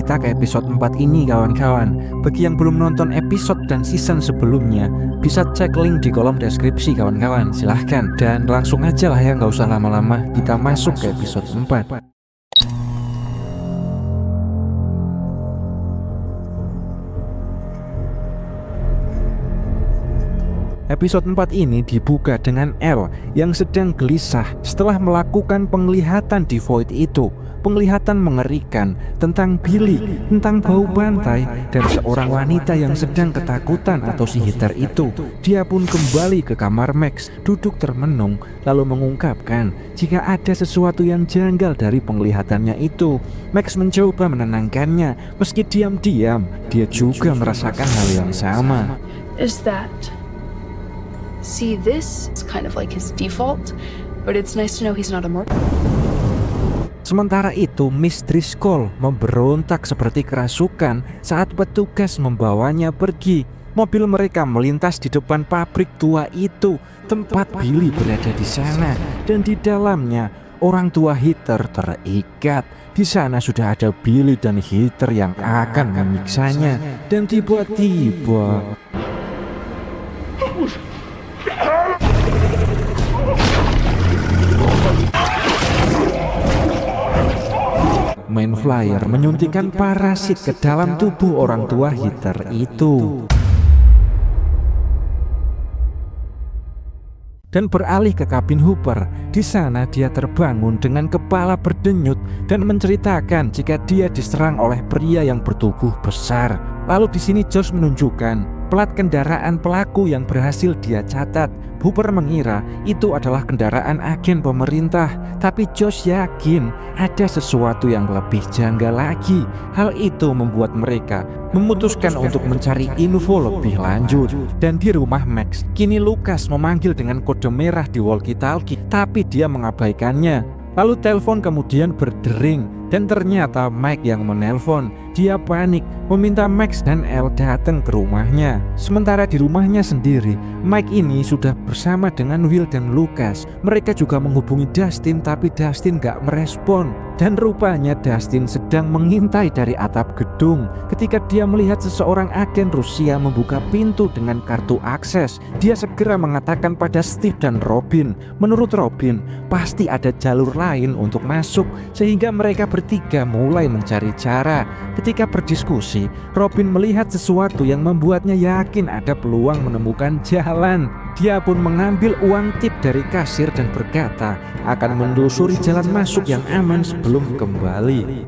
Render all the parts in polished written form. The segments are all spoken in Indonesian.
kita ke episode 4 ini kawan-kawan. Bagi yang belum nonton episode dan season sebelumnya, bisa cek link di kolom deskripsi kawan-kawan, silahkan. Dan langsung aja lah ya, nggak usah lama-lama, kita masuk ke episode 4. Episode 4 ini dibuka dengan Elle yang sedang gelisah setelah melakukan penglihatan di void itu. Penglihatan mengerikan tentang Billy, tentang bau bantai, dan seorang wanita yang sedang ketakutan atau si Heather itu. Dia pun kembali ke kamar Max, duduk termenung, lalu mengungkapkan jika ada sesuatu yang janggal dari penglihatannya itu. Max mencoba menenangkannya, meski diam-diam dia juga merasakan hal yang sama. See, this is kind of like his default, but it's nice to know he's not a murderer. Sementara itu, Miss Driscoll memberontak seperti kerasukan saat petugas membawanya pergi. Mobil mereka melintas di depan pabrik tua itu, tempat Billy berada di sana, dan di dalamnya orang tua Heather terikat. Di sana sudah ada Billy dan Heather yang akan menyiksanya, dan tiba-tiba Mind Flayer menyuntikkan parasit ke dalam tubuh orang tua Heather itu. Dan beralih ke kabin Hooper. Di sana dia terbangun dengan kepala berdenyut dan menceritakan jika dia diserang oleh pria yang bertubuh besar. Lalu di sini Josh menunjukkan plat kendaraan pelaku yang berhasil dia catat. Hooper mengira itu adalah kendaraan agen pemerintah, tapi Josh yakin ada sesuatu yang lebih janggal lagi. Hal itu membuat mereka memutuskan untuk mencari info lebih lanjut. Dan di rumah Max, kini Lucas memanggil dengan kode merah di walkie-talkie, tapi dia mengabaikannya. Lalu telepon kemudian berdering dan ternyata Mike yang menelpon. Dia panik, meminta Max dan Elle datang ke rumahnya. Sementara di rumahnya sendiri, Mike ini sudah bersama dengan Will dan Lucas. Mereka juga menghubungi Dustin, tapi Dustin gak merespon. Dan rupanya Dustin sedang mengintai dari atap gedung. Ketika dia melihat seseorang agen Rusia membuka pintu dengan kartu akses, dia segera mengatakan pada Steve dan Robin. Menurut Robin, pasti ada jalur lain untuk masuk, sehingga mereka bertiga mulai mencari cara. Ketika berdiskusi, Robin melihat sesuatu yang membuatnya yakin ada peluang menemukan jalan. Dia pun mengambil uang tip dari kasir dan berkata akan menelusuri jalan masuk yang aman sebelum kembali.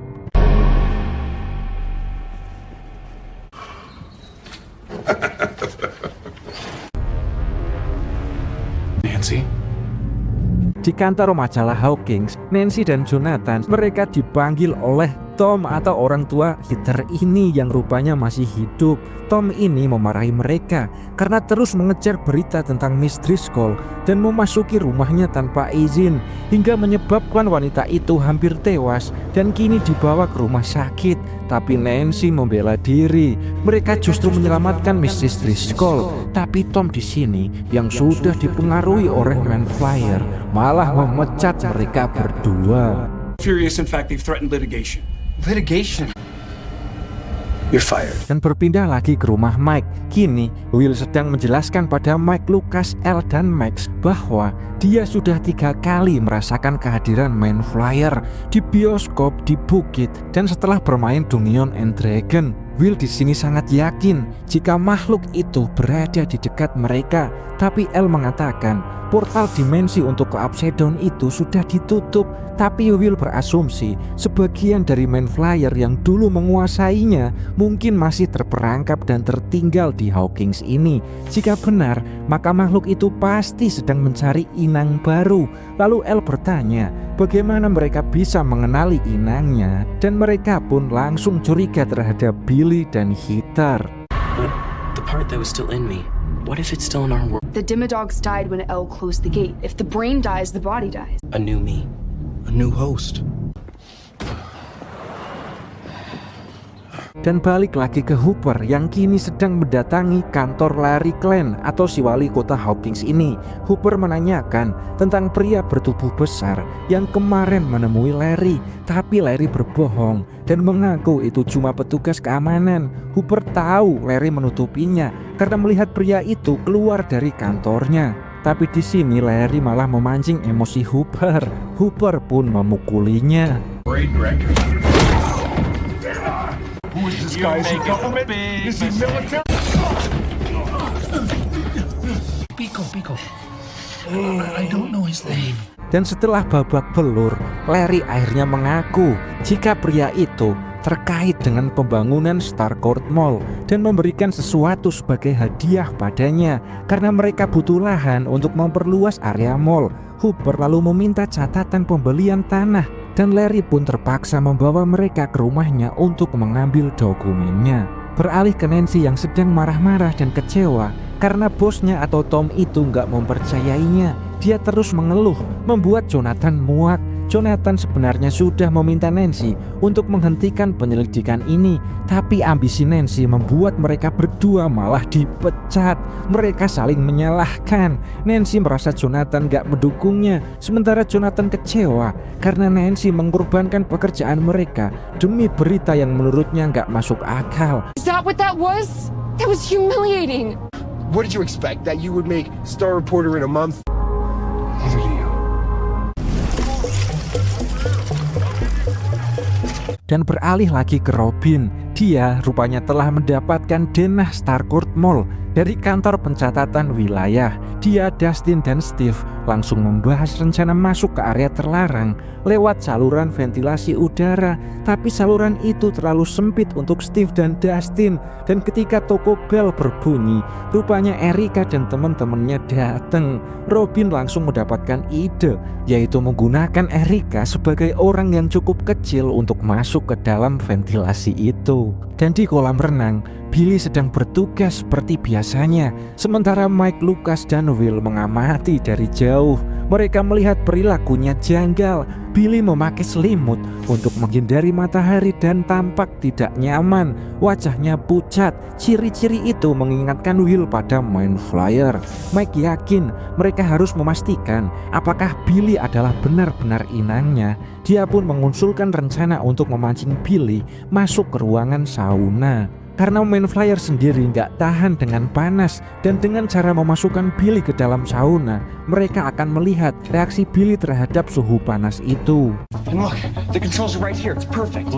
Nancy? Di kantor majalah Hawkins, Nancy dan Jonathan mereka dipanggil oleh Tom atau orang tua Heather ini yang rupanya masih hidup. Tom ini memarahi mereka karena terus mengejar berita tentang Miss Driscoll dan memasuki rumahnya tanpa izin, hingga menyebabkan wanita itu hampir tewas dan kini dibawa ke rumah sakit. Tapi Nancy membela diri. Mereka justru menyelamatkan Mrs. Driscoll. Tapi Tom di sini yang sudah dipengaruhi oleh Mind Flayer malah memecat mereka berdua. Furious, in fact, they've threatened litigation. Litigation? You're fired. Dan berpindah lagi ke rumah Mike. Kini Will sedang menjelaskan pada Mike, Lucas, Elle, dan Max bahwa dia sudah 3 kali merasakan kehadiran Mind Flayer di bioskop, di bukit, dan setelah bermain Dungeons and Dragons. Will di sini sangat yakin jika makhluk itu berada di dekat mereka, tapi Elle mengatakan portal dimensi untuk ke Upside Down itu sudah ditutup. Tapi Will berasumsi sebagian dari Mind Flayer yang dulu menguasainya mungkin masih terperangkap dan tertinggal di Hawkins ini. Jika benar, maka makhluk itu pasti sedang mencari inang baru. Lalu Elle bertanya bagaimana mereka bisa mengenali inangnya, dan mereka pun langsung curiga terhadap Billy dan Heather. But the part that was still in me, what if it's still in our world? The Dimodogs died when Elle closed the gate. If the brain dies, the body dies. A new me. A new host. dan balik lagi ke Hooper yang kini sedang mendatangi kantor Larry Clan atau si wali kota Hawkins ini. Hooper menanyakan tentang pria bertubuh besar yang kemarin menemui Larry, tapi Larry berbohong dan mengaku itu cuma petugas keamanan. Hooper tahu Larry menutupinya karena melihat pria itu keluar dari kantornya. Tapi di sini Larry malah memancing emosi Hooper. Hooper pun memukulinya. Who is this guy? Is he government? Is he military? Pico. I don't know his name. Dan setelah babak belur, Larry akhirnya mengaku jika pria itu terkait dengan pembangunan Starcourt Mall dan memberikan sesuatu sebagai hadiah padanya karena mereka butuh lahan untuk memperluas area mall. Hooper lalu meminta catatan pembelian tanah dan Larry pun terpaksa membawa mereka ke rumahnya untuk mengambil dokumennya. Beralih ke Nancy yang sedang marah-marah dan kecewa karena bosnya atau Tom itu nggak mempercayainya. Dia terus mengeluh, membuat Jonathan muak. Jonathan sebenarnya sudah meminta Nancy untuk menghentikan penyelidikan ini, tapi ambisi Nancy membuat mereka berdua malah dipecat. Mereka saling menyalahkan. Nancy merasa Jonathan gak mendukungnya, sementara Jonathan kecewa karena Nancy mengorbankan pekerjaan mereka demi berita yang menurutnya gak masuk akal. Is that what that was? That was humiliating. What did you expect? That you would make Star Reporter in a month? Neither do you. Dan beralih lagi ke Robin. Dia rupanya telah mendapatkan denah Starcourt Mall dari kantor pencatatan wilayah. Dia, Dustin, dan Steve langsung membahas rencana masuk ke area terlarang lewat saluran ventilasi udara. Tapi saluran itu terlalu sempit untuk Steve dan Dustin. Dan ketika toko bel berbunyi, rupanya Erica dan teman-temannya datang. Robin langsung mendapatkan ide, yaitu menggunakan Erica sebagai orang yang cukup kecil untuk masuk ke dalam ventilasi itu. Dan di kolam renang, Billy sedang bertugas seperti biasanya, sementara Mike, Lucas, dan Will mengamati dari jauh. Mereka melihat perilakunya janggal. Billy memakai selimut untuk menghindari matahari dan tampak tidak nyaman. Wajahnya pucat. Ciri-ciri itu mengingatkan Will pada Mind Flayer. Mike yakin mereka harus memastikan apakah Billy adalah benar-benar inangnya. Dia pun mengusulkan rencana untuk memancing Billy masuk ke ruangan sauna. Karena Mind Flayer sendiri nggak tahan dengan panas, dan dengan cara memasukkan Billy ke dalam sauna, mereka akan melihat reaksi Billy terhadap suhu panas itu. And look, the controls are right here. It's perfect.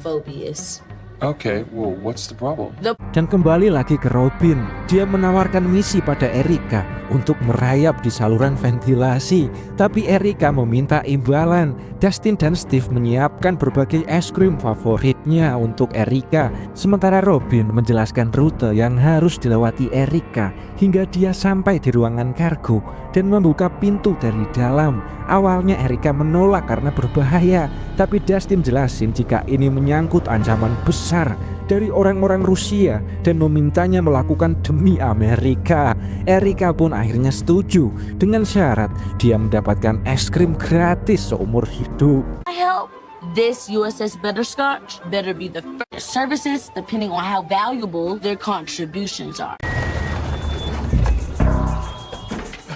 Phobias. Okay, well, what's the problem? Dan kembali lagi ke Robin. Dia menawarkan misi pada Erica untuk merayap di saluran ventilasi, tapi Erica meminta imbalan. Dustin dan Steve menyiapkan berbagai es krim favoritnya untuk Erica, sementara Robin menjelaskan rute yang harus dilewati Erica hingga dia sampai di ruangan kargo dan membuka pintu dari dalam. Awalnya Erica menolak karena berbahaya, tapi Dustin jelasin jika ini menyangkut ancaman besar dari orang-orang Rusia dan memintanya melakukan demi Amerika. Erica pun akhirnya setuju dengan syarat dia mendapatkan es krim gratis seumur hidup. I help. This USS Butterscotch better be the first services depending on how valuable their contributions are.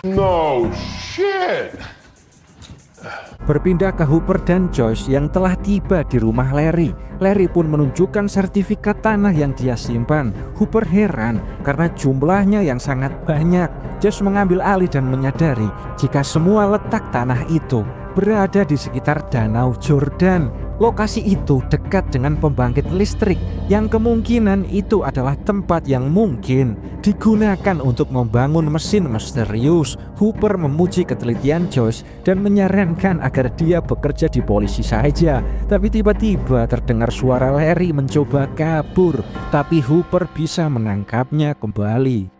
No shit. Berpindah ke Hooper dan Joyce yang telah tiba di rumah Larry. Larry pun menunjukkan sertifikat tanah yang dia simpan. Hooper heran karena jumlahnya yang sangat banyak. Joyce mengambil alih dan menyadari jika semua letak tanah itu berada di sekitar Danau Jordan. Lokasi itu dekat dengan pembangkit listrik yang kemungkinan itu adalah tempat yang mungkin digunakan untuk membangun mesin misterius. Hooper memuji ketelitian Joyce dan menyarankan agar dia bekerja di polisi saja. Tapi tiba-tiba terdengar suara Larry mencoba kabur, tapi Hooper bisa menangkapnya kembali.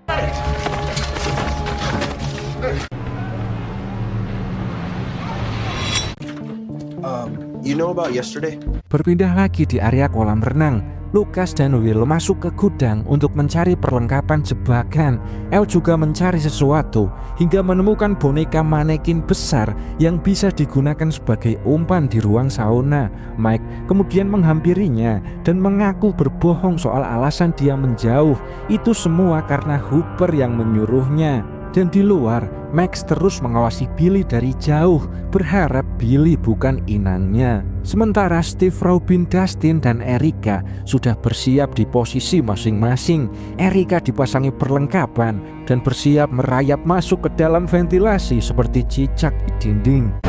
You know about yesterday? Berpindah lagi di area kolam renang. Lucas dan Will masuk ke gudang untuk mencari perlengkapan jebakan. Elle juga mencari sesuatu hingga menemukan boneka manekin besar yang bisa digunakan sebagai umpan di ruang sauna. Mike kemudian menghampirinya dan mengaku berbohong soal alasan dia menjauh. Itu semua karena Hooper yang menyuruhnya. Dan di luar, Max terus mengawasi Billy dari jauh, berharap Billy bukan inangnya. Sementara Steve, Robin, Dustin, dan Erica sudah bersiap di posisi masing-masing. Erica dipasangi perlengkapan dan bersiap merayap masuk ke dalam ventilasi seperti cicak di dinding.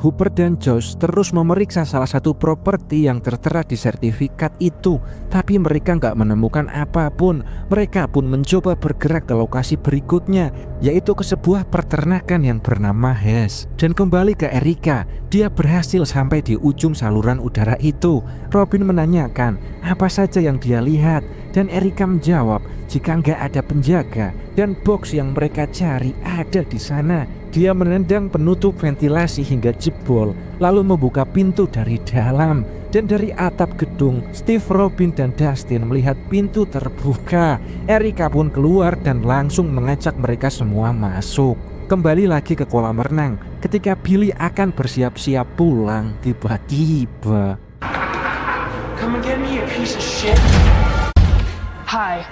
Hooper dan Josh terus memeriksa salah satu properti yang tertera di sertifikat itu, tapi mereka nggak menemukan apapun. Mereka pun mencoba bergerak ke lokasi berikutnya, yaitu ke sebuah peternakan yang bernama Hess. Dan kembali ke Erica, dia berhasil sampai di ujung saluran udara itu. Robin menanyakan apa saja yang dia lihat, dan Erica menjawab jika nggak ada penjaga dan box yang mereka cari ada di sana. Dia menendang penutup ventilasi hingga jebol, lalu membuka pintu dari dalam. Dan dari atap gedung, Steve, Robin, dan Dustin melihat pintu terbuka. Erica pun keluar dan langsung mengajak mereka semua masuk. Kembali lagi ke kolam renang. Ketika Billy akan bersiap-siap pulang, tiba-tiba Come and get me, you piece of shit. Hi.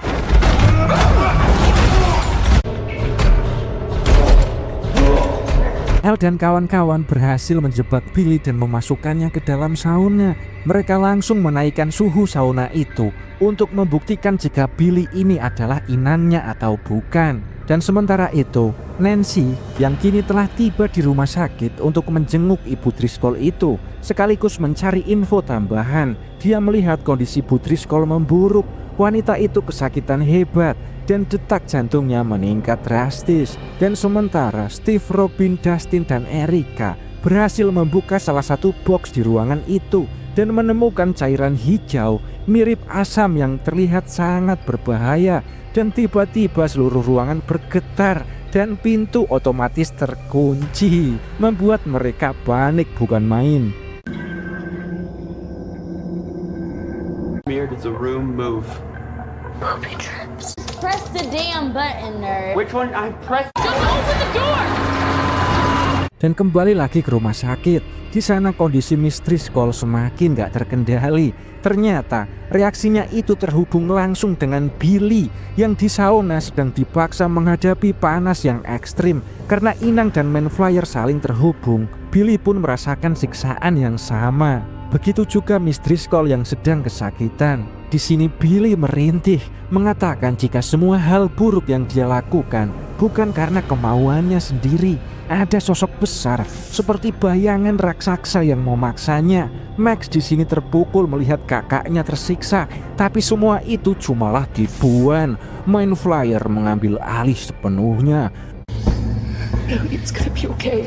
Elle dan kawan-kawan berhasil menjebak Billy dan memasukkannya ke dalam sauna. Mereka langsung menaikkan suhu sauna itu untuk membuktikan jika Billy ini adalah inangnya atau bukan. Dan sementara itu, Nancy yang kini telah tiba di rumah sakit untuk menjenguk ibu Driscoll itu, sekaligus mencari info tambahan. Dia melihat kondisi ibu Driscoll memburuk. Wanita itu kesakitan hebat dan detak jantungnya meningkat drastis. Dan sementara Steve, Robin, Dustin, dan Erica berhasil membuka salah satu box di ruangan itu dan menemukan cairan hijau mirip asam yang terlihat sangat berbahaya. Dan tiba-tiba seluruh ruangan bergetar dan pintu otomatis terkunci, membuat mereka panik bukan main. Where did the room move? Booby traps. Press the damn button, nerd. Which one? I pressed. Just open the door! Dan kembali lagi ke rumah sakit. Di sana kondisi Miss Driscoll semakin gak terkendali. Ternyata reaksinya itu terhubung langsung dengan Billy yang di sauna sedang dipaksa menghadapi panas yang ekstrim. Karena inang dan Manflyer saling terhubung, Billy pun merasakan siksaan yang sama. Begitu juga Miss Driscoll yang sedang kesakitan. Di sini Billy merintih, mengatakan jika semua hal buruk yang dia lakukan bukan karena kemauannya sendiri. Ada sosok besar seperti bayangan raksasa yang memaksanya. Max di sini terpukul melihat kakaknya tersiksa, tapi semua itu cumalah tipuan. Manflyer mengambil alih sepenuhnya. It's gonna be okay.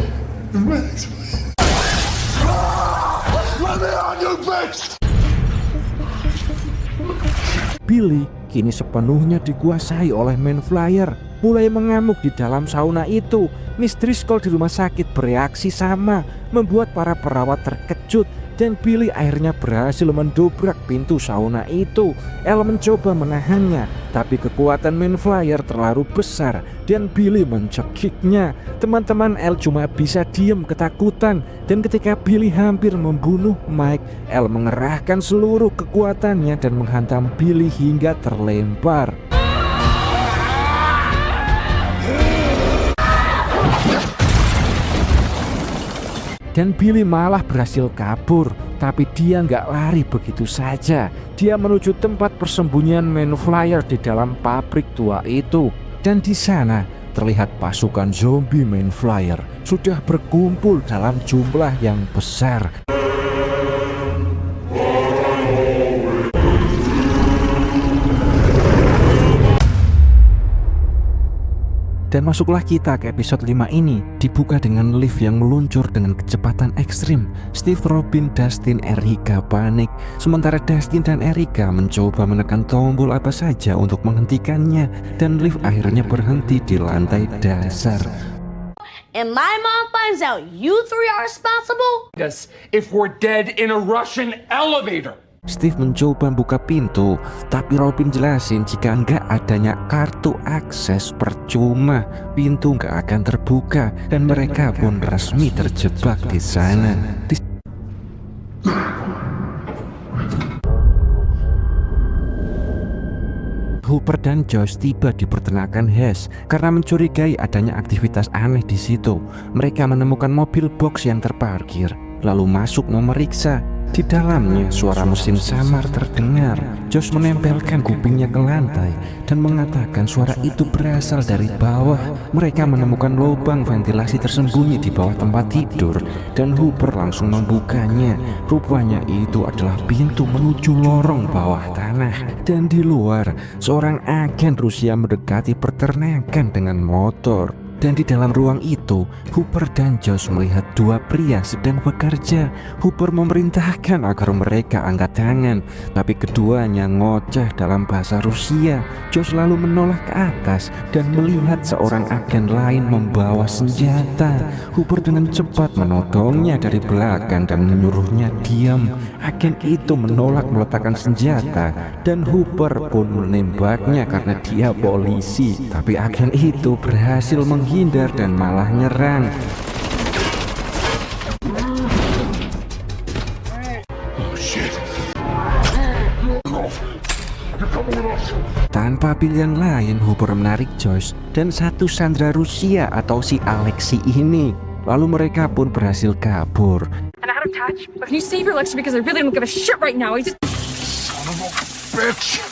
Billy kini sepenuhnya dikuasai oleh Manflyer, mulai mengamuk di dalam sauna itu. Miss Driscoll di rumah sakit bereaksi sama, membuat para perawat terkejut. Dan Billy akhirnya berhasil mendobrak pintu sauna itu. Elle mencoba menahannya, tapi kekuatan Manflyer terlalu besar dan Billy mencekiknya. Teman-teman Elle cuma bisa diam ketakutan. Dan ketika Billy hampir membunuh Mike, Elle mengerahkan seluruh kekuatannya dan menghantam Billy hingga terlempar. Dan Billy malah berhasil kabur, tapi dia nggak lari begitu saja. Dia menuju tempat persembunyian Manflyer di dalam pabrik tua itu. Dan di sana terlihat pasukan zombie Manflyer sudah berkumpul dalam jumlah yang besar. Dan masuklah kita ke episode 5 ini, dibuka dengan lift yang meluncur dengan kecepatan ekstrim. Steve, Robin, Dustin, Erica panik, sementara Dustin dan Erica mencoba menekan tombol apa saja untuk menghentikannya, dan lift akhirnya berhenti di lantai dasar. and my mom finds out you three are responsible, Us if we're dead in a Russian elevator. Steve mencoba buka pintu, tapi Robin jelasin jika nggak adanya kartu akses percuma, pintu nggak akan terbuka dan mereka pun resmi terjebak di sana. Hooper dan Joyce tiba di peternakan Hess karena mencurigai adanya aktivitas aneh di situ. Mereka menemukan mobil box yang terparkir, lalu masuk memeriksa. Di dalamnya suara mesin samar terdengar. Josh menempelkan kupingnya ke lantai dan mengatakan suara itu berasal dari bawah. Mereka menemukan lubang ventilasi tersembunyi di bawah tempat tidur dan Hooper langsung membukanya. Rupanya itu adalah pintu menuju lorong bawah tanah. Dan di luar, seorang agen Rusia mendekati peternakan dengan motor. Dan di dalam ruang itu, Hooper dan Josh melihat dua pria sedang bekerja. Hooper memerintahkan agar mereka angkat tangan, tapi keduanya ngoceh dalam bahasa Rusia. Josh lalu menoleh ke atas dan melihat seorang agen lain membawa senjata. Hooper dengan cepat menodongnya dari belakang dan menyuruhnya diam. Agen itu menolak meletakkan senjata dan Hooper pun menembaknya karena dia polisi. Tapi agen itu berhasil menghindar dan malah nyerang. Oh shit. Tanpa pilihan lain, Hooper menarik Joyce dan satu sandera Rusia atau si Alexei ini. Lalu mereka pun berhasil kabur. And out of touch. But can you save your lecture because I really don't give a shit right now? Son of a bitch.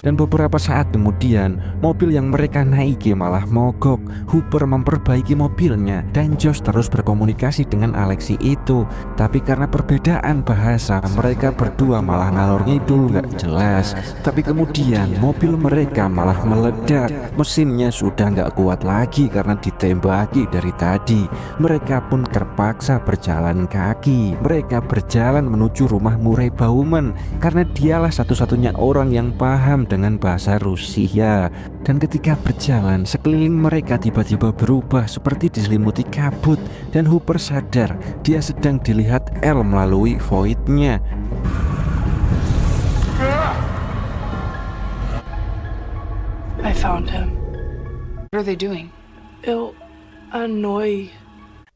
Dan beberapa saat kemudian, mobil yang mereka naiki malah mogok. Hooper memperbaiki mobilnya dan Josh terus berkomunikasi dengan Alexei itu. Tapi karena perbedaan bahasa, mereka berdua malah ngalor ngidul gak jelas. Tapi kemudian mobil mereka malah meledak. Mesinnya sudah gak kuat lagi karena ditembaki dari tadi. Mereka pun terpaksa berjalan kaki. Mereka berjalan menuju rumah Murray Bauman karena dialah satu-satunya orang yang paham dengan bahasa Rusia. Dan ketika berjalan, sekeliling mereka tiba-tiba berubah seperti diselimuti kabut. Dan Hooper sadar dia sedang dilihat L melalui voidnya. I found him. What are they doing? It'll annoy.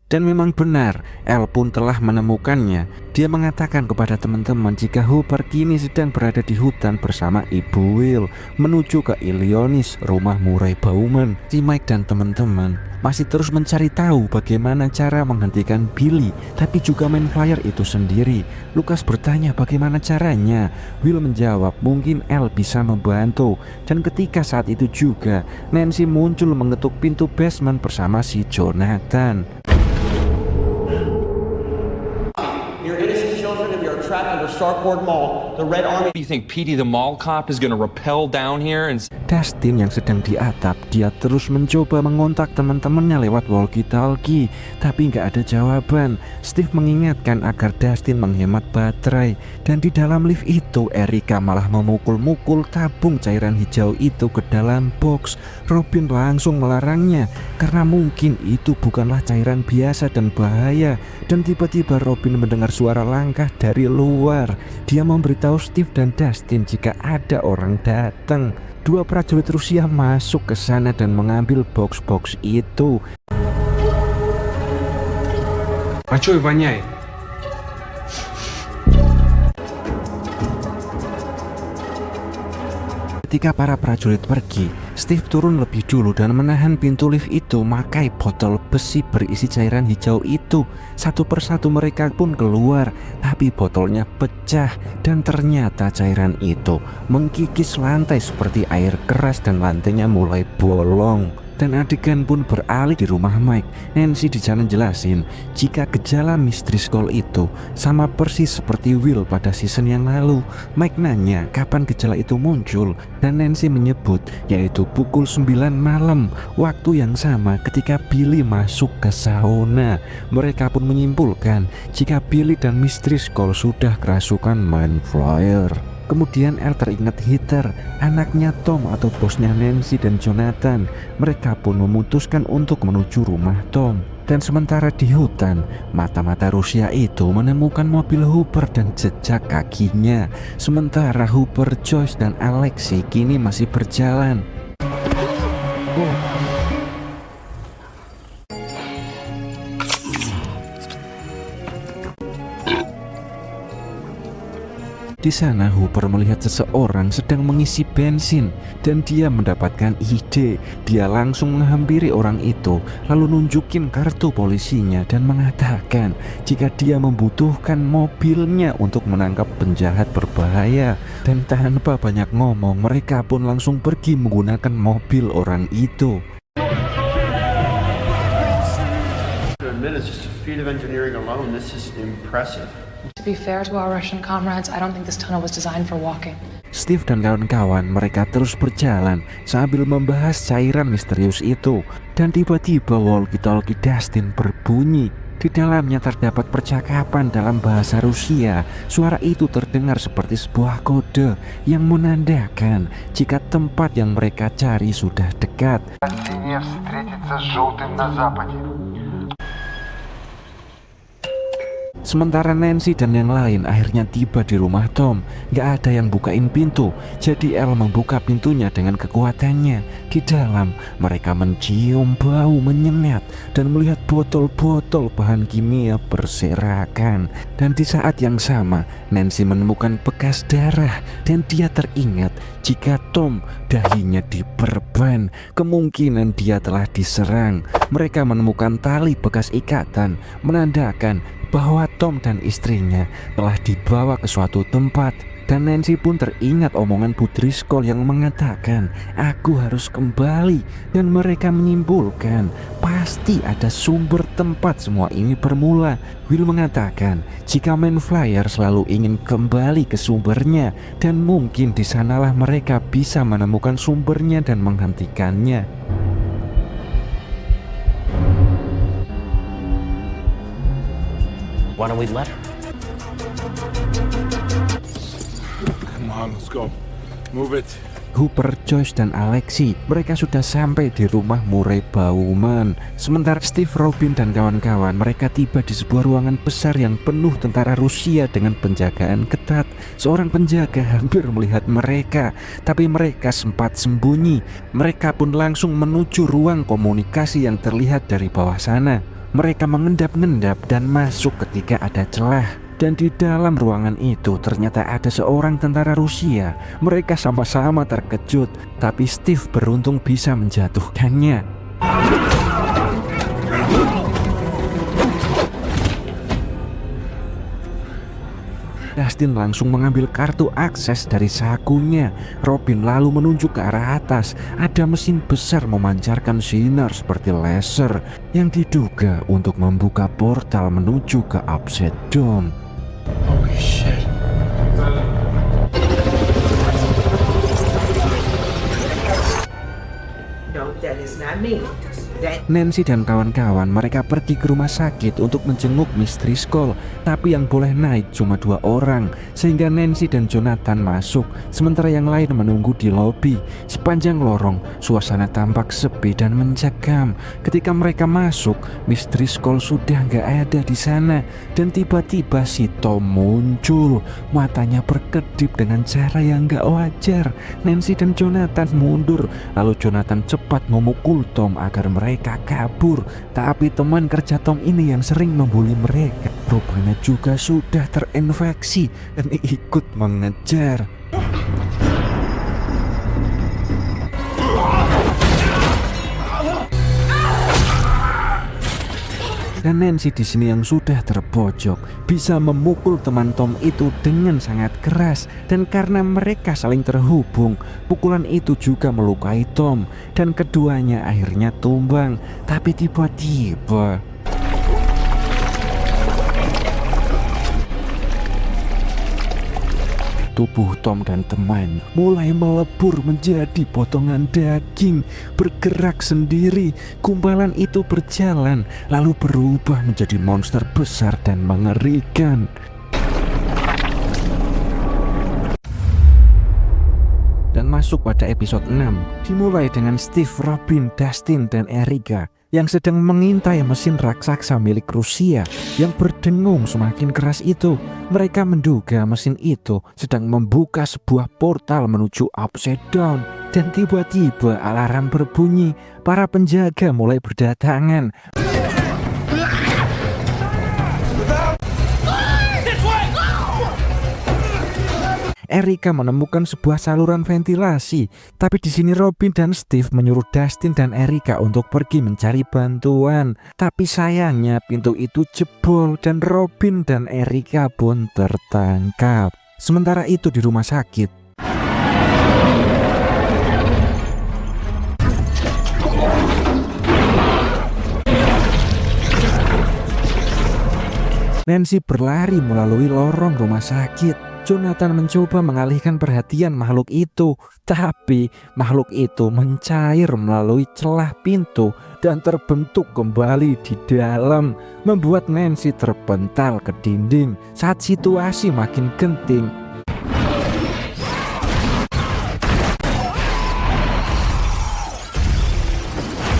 Dan memang benar, L pun telah menemukannya. Dia mengatakan kepada teman-teman jika Hooper kini sedang berada di hutan bersama Ibu Will menuju ke Illinois, rumah Murray Bauman. Si Mike dan teman-teman masih terus mencari tahu bagaimana cara menghentikan Billy, tapi juga main flyer itu sendiri. Lucas bertanya bagaimana caranya. Will menjawab mungkin L bisa membantu. Dan ketika saat itu juga, Nancy muncul mengetuk pintu basement bersama si Jonathan. You're innocent children and you're trapped under Starport Mall. The Red Army. You think Petey the mall cop is gonna rappel down here and... Dustin yang sedang di atap, dia terus mencoba mengontak teman-temannya lewat walkie-talkie, tapi nggak ada jawaban. Steve mengingatkan agar Dustin menghemat baterai, dan di dalam lift itu Erika malah memukul-mukul tabung cairan hijau itu ke dalam box. Robin langsung melarangnya karena mungkin itu bukanlah cairan biasa dan bahaya. Dan tiba-tiba Robin mendengar suara langkah dari luar. Dia memberitahu Steve dan Dustin jika ada orang datang. Dua prajurit Rusia masuk ke sana dan mengambil box-box itu. А чё воняет? Ketika para prajurit pergi, Steve turun lebih dulu dan menahan pintu lift itu memakai botol besi berisi cairan hijau itu. Satu persatu mereka pun keluar, tapi botolnya pecah dan ternyata cairan itu mengkikis lantai seperti air keras dan lantainya mulai bolong. Dan adegan pun beralih di rumah Mike. Nancy di sana jelasin jika gejala Mystery Skull itu sama persis seperti Will pada season yang lalu. Mike nanya kapan gejala itu muncul dan Nancy menyebut yaitu pukul 9 malam, waktu yang sama ketika Billy masuk ke sauna. Mereka pun menyimpulkan jika Billy dan Mystery Skull sudah kerasukan Mind Flayer. Kemudian El teringat Heather, anaknya Tom atau bosnya Nancy dan Jonathan. Mereka pun memutuskan untuk menuju rumah Tom. Dan sementara di hutan, mata-mata Rusia itu menemukan mobil Hooper dan jejak kakinya. Sementara Hooper, Joyce, dan Alexei kini masih berjalan. Di sana Hooper melihat seseorang sedang mengisi bensin dan dia mendapatkan ide. Dia langsung menghampiri orang itu lalu nunjukin kartu polisinya dan mengatakan jika dia membutuhkan mobilnya untuk menangkap penjahat berbahaya. Dan tanpa banyak ngomong mereka pun langsung pergi menggunakan mobil orang itu. To admit it's just a feat of engineering alone. This is impressive. To be fair to our Russian comrades, I don't think this tunnel was designed for walking. Steve dan kawan-kawan mereka terus berjalan sambil membahas cairan misterius itu. Dan tiba-tiba walkie-talkie Dustin berbunyi. Di dalamnya terdapat percakapan dalam bahasa Rusia. Suara itu terdengar seperti sebuah kode yang menandakan jika tempat yang mereka cari sudah dekat. Sementara Nancy dan yang lain akhirnya tiba di rumah Tom. Gak ada yang bukain pintu, jadi Elle membuka pintunya dengan kekuatannya. Di dalam, mereka mencium bau menyengat dan melihat botol-botol bahan kimia berserakan. Dan di saat yang sama, Nancy menemukan bekas darah dan dia teringat jika Tom dahinya diperban. Kemungkinan dia telah diserang. Mereka menemukan tali bekas ikatan, menandakan bahwa Tom dan istrinya telah dibawa ke suatu tempat. Dan Nancy pun teringat omongan Bu Driscoll yang mengatakan aku harus kembali. Dan mereka menyimpulkan pasti ada sumber tempat semua ini bermula. Will mengatakan jika Man Flyer selalu ingin kembali ke sumbernya, dan mungkin di sanalah mereka bisa menemukan sumbernya dan menghentikannya. Why don't we let her? Come on, let's go. Move it. Hooper, Joyce, dan Alexei mereka sudah sampai di rumah Murray Bauman. Sementara Steve, Robin, dan kawan-kawan mereka tiba di sebuah ruangan besar yang penuh tentara Rusia dengan penjagaan ketat. Seorang penjaga hampir melihat mereka, tapi mereka sempat sembunyi. Mereka pun langsung menuju ruang komunikasi yang terlihat dari bawah sana. Mereka mengendap-endap dan masuk ketika ada celah. Dan di dalam ruangan itu ternyata ada seorang tentara Rusia. Mereka sama-sama terkejut, tapi Steve beruntung bisa menjatuhkannya. Dustin langsung mengambil kartu akses dari sakunya. Robin lalu menunjuk ke arah atas. Ada mesin besar memancarkan sinar seperti laser yang diduga untuk membuka portal menuju ke Upside Down. Holy shit. No, that is not me. Nancy dan kawan-kawan mereka pergi ke rumah sakit untuk menjenguk Miss Driscoll, tapi yang boleh naik cuma 2 orang, sehingga Nancy dan Jonathan masuk, sementara yang lain menunggu di lobi. Sepanjang lorong, suasana tampak sepi dan mencekam. Ketika mereka masuk, Miss Driscoll sudah gak ada di sana, dan tiba-tiba si Tom muncul. Matanya berkedip dengan cara yang gak wajar. Nancy dan Jonathan mundur, lalu Jonathan cepat memukul Tom agar mereka kabur. Tapi teman kerja Tom ini yang sering membuli mereka rupanya juga sudah terinfeksi dan ikut mengejar. Dan Nancy di sini yang sudah terpojok bisa memukul teman Tom itu dengan sangat keras, dan karena mereka saling terhubung, pukulan itu juga melukai Tom dan keduanya akhirnya tumbang. Tapi tiba-tiba tubuh Tom dan teman mulai melebur menjadi potongan daging, bergerak sendiri. Gumpalan itu berjalan lalu berubah menjadi monster besar dan mengerikan. Dan masuk pada episode 6, dimulai dengan Steve, Robin, Dustin, dan Erica yang sedang mengintai mesin raksasa milik Rusia yang berdengung semakin keras itu. Mereka menduga mesin itu sedang membuka sebuah portal menuju Upside Down. Dan tiba-tiba alarm berbunyi. Para penjaga mulai berdatangan. Erica menemukan sebuah saluran ventilasi, tapi di sini Robin dan Steve menyuruh Dustin dan Erica untuk pergi mencari bantuan. Tapi sayangnya pintu itu jebol dan Robin dan Erica pun tertangkap. Sementara itu di rumah sakit, Nancy berlari melalui lorong rumah sakit. Jonathan mencoba mengalihkan perhatian makhluk itu, tapi makhluk itu mencair melalui celah pintu dan terbentuk kembali di dalam, membuat Nancy terpental ke dinding saat situasi makin genting.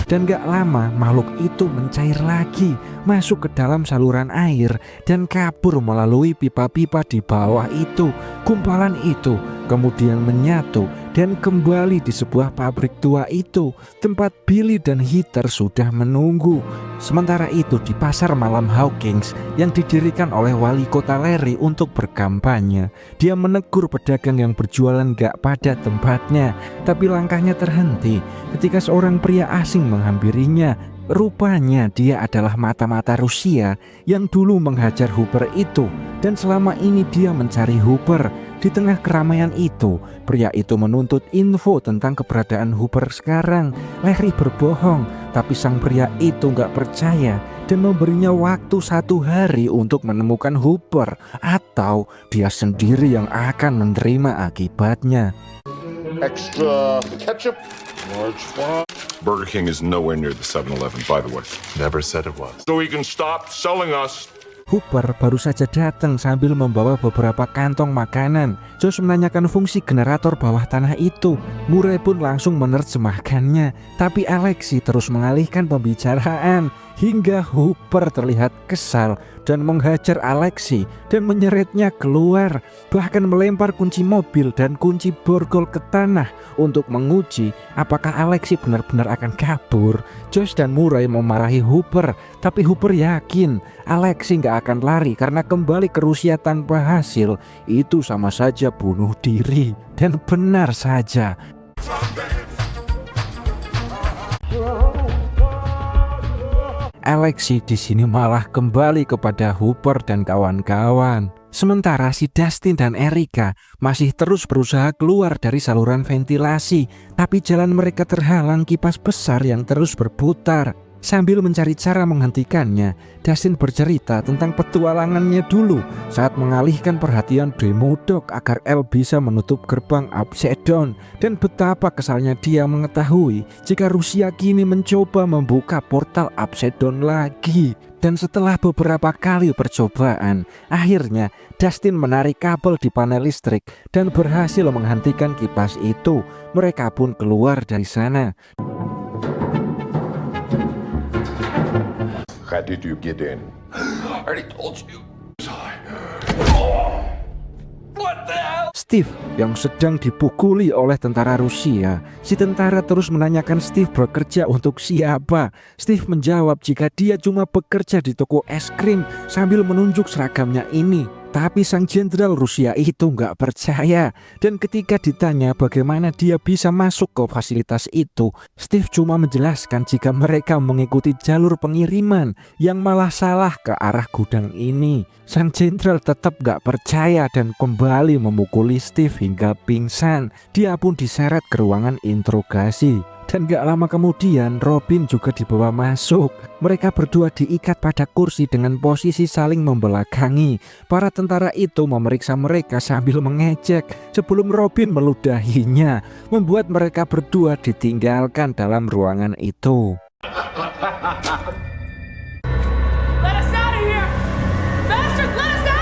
Dan gak lama makhluk itu mencair lagi, masuk ke dalam saluran air dan kabur melalui pipa-pipa di bawah itu. Gumpalan itu kemudian menyatu dan kembali di sebuah pabrik tua itu, tempat Billy dan Heather sudah menunggu. Sementara itu di pasar malam Hawkins yang didirikan oleh wali kota Larry untuk berkampanye, dia menegur pedagang yang berjualan gak pada tempatnya, tapi langkahnya terhenti ketika seorang pria asing menghampirinya. Rupanya dia adalah mata-mata Rusia yang dulu menghajar Hooper itu, dan selama ini dia mencari Hooper. Di tengah keramaian itu, pria itu menuntut info tentang keberadaan Hooper sekarang. Larry berbohong, tapi sang pria itu gak percaya dan memberinya waktu 1 hari untuk menemukan Hooper, atau dia sendiri yang akan menerima akibatnya. Extra ketchup. Large fry. Burger King is nowhere near the 7-Eleven, by the way. Never said it was. So he can stop selling us. Hooper baru saja datang sambil membawa beberapa kantong makanan. Josh menanyakan fungsi generator bawah tanah itu. Murray pun langsung menerjemahkannya, tapi Alexi terus mengalihkan pembicaraan hingga Hooper terlihat kesal dan menghajar Alexi dan menyeretnya keluar, bahkan melempar kunci mobil dan kunci borgol ke tanah untuk menguji apakah Alexi benar-benar akan kabur. Josh dan Murray memarahi Hooper, tapi Hooper yakin Alexi gak akan lari karena kembali ke Rusia tanpa hasil itu sama saja bunuh diri. Dan benar saja, Alexi di sini malah kembali kepada Hooper dan kawan-kawan. Sementara si Dustin dan Erica masih terus berusaha keluar dari saluran ventilasi, tapi jalan mereka terhalang kipas besar yang terus berputar. Sambil mencari cara menghentikannya, Dustin bercerita tentang petualangannya dulu saat mengalihkan perhatian Demodok agar El bisa menutup gerbang Upside Down, dan betapa kesalnya dia mengetahui jika Rusia kini mencoba membuka portal Upside Down lagi. Dan setelah beberapa kali percobaan, akhirnya Dustin menarik kabel di panel listrik dan berhasil menghentikan kipas itu. Mereka pun keluar dari sana. How did you get in? I already told you. Steve yang sedang dipukuli oleh tentara Rusia. Si tentara terus menanyakan Steve bekerja untuk siapa. Steve menjawab jika dia cuma bekerja di toko es krim sambil menunjuk seragamnya ini. Tapi sang jenderal Rusia itu nggak percaya. Dan ketika ditanya bagaimana dia bisa masuk ke fasilitas itu, Steve cuma menjelaskan jika mereka mengikuti jalur pengiriman yang malah salah ke arah gudang ini. Sang jenderal tetap nggak percaya dan kembali memukuli Steve hingga pingsan. Dia pun diseret ke ruangan interogasi. Dan gak lama kemudian Robin juga dibawa masuk. Mereka berdua diikat pada kursi dengan posisi saling membelakangi. Para tentara itu memeriksa mereka sambil mengejek sebelum Robin meludahinya, membuat mereka berdua ditinggalkan dalam ruangan itu.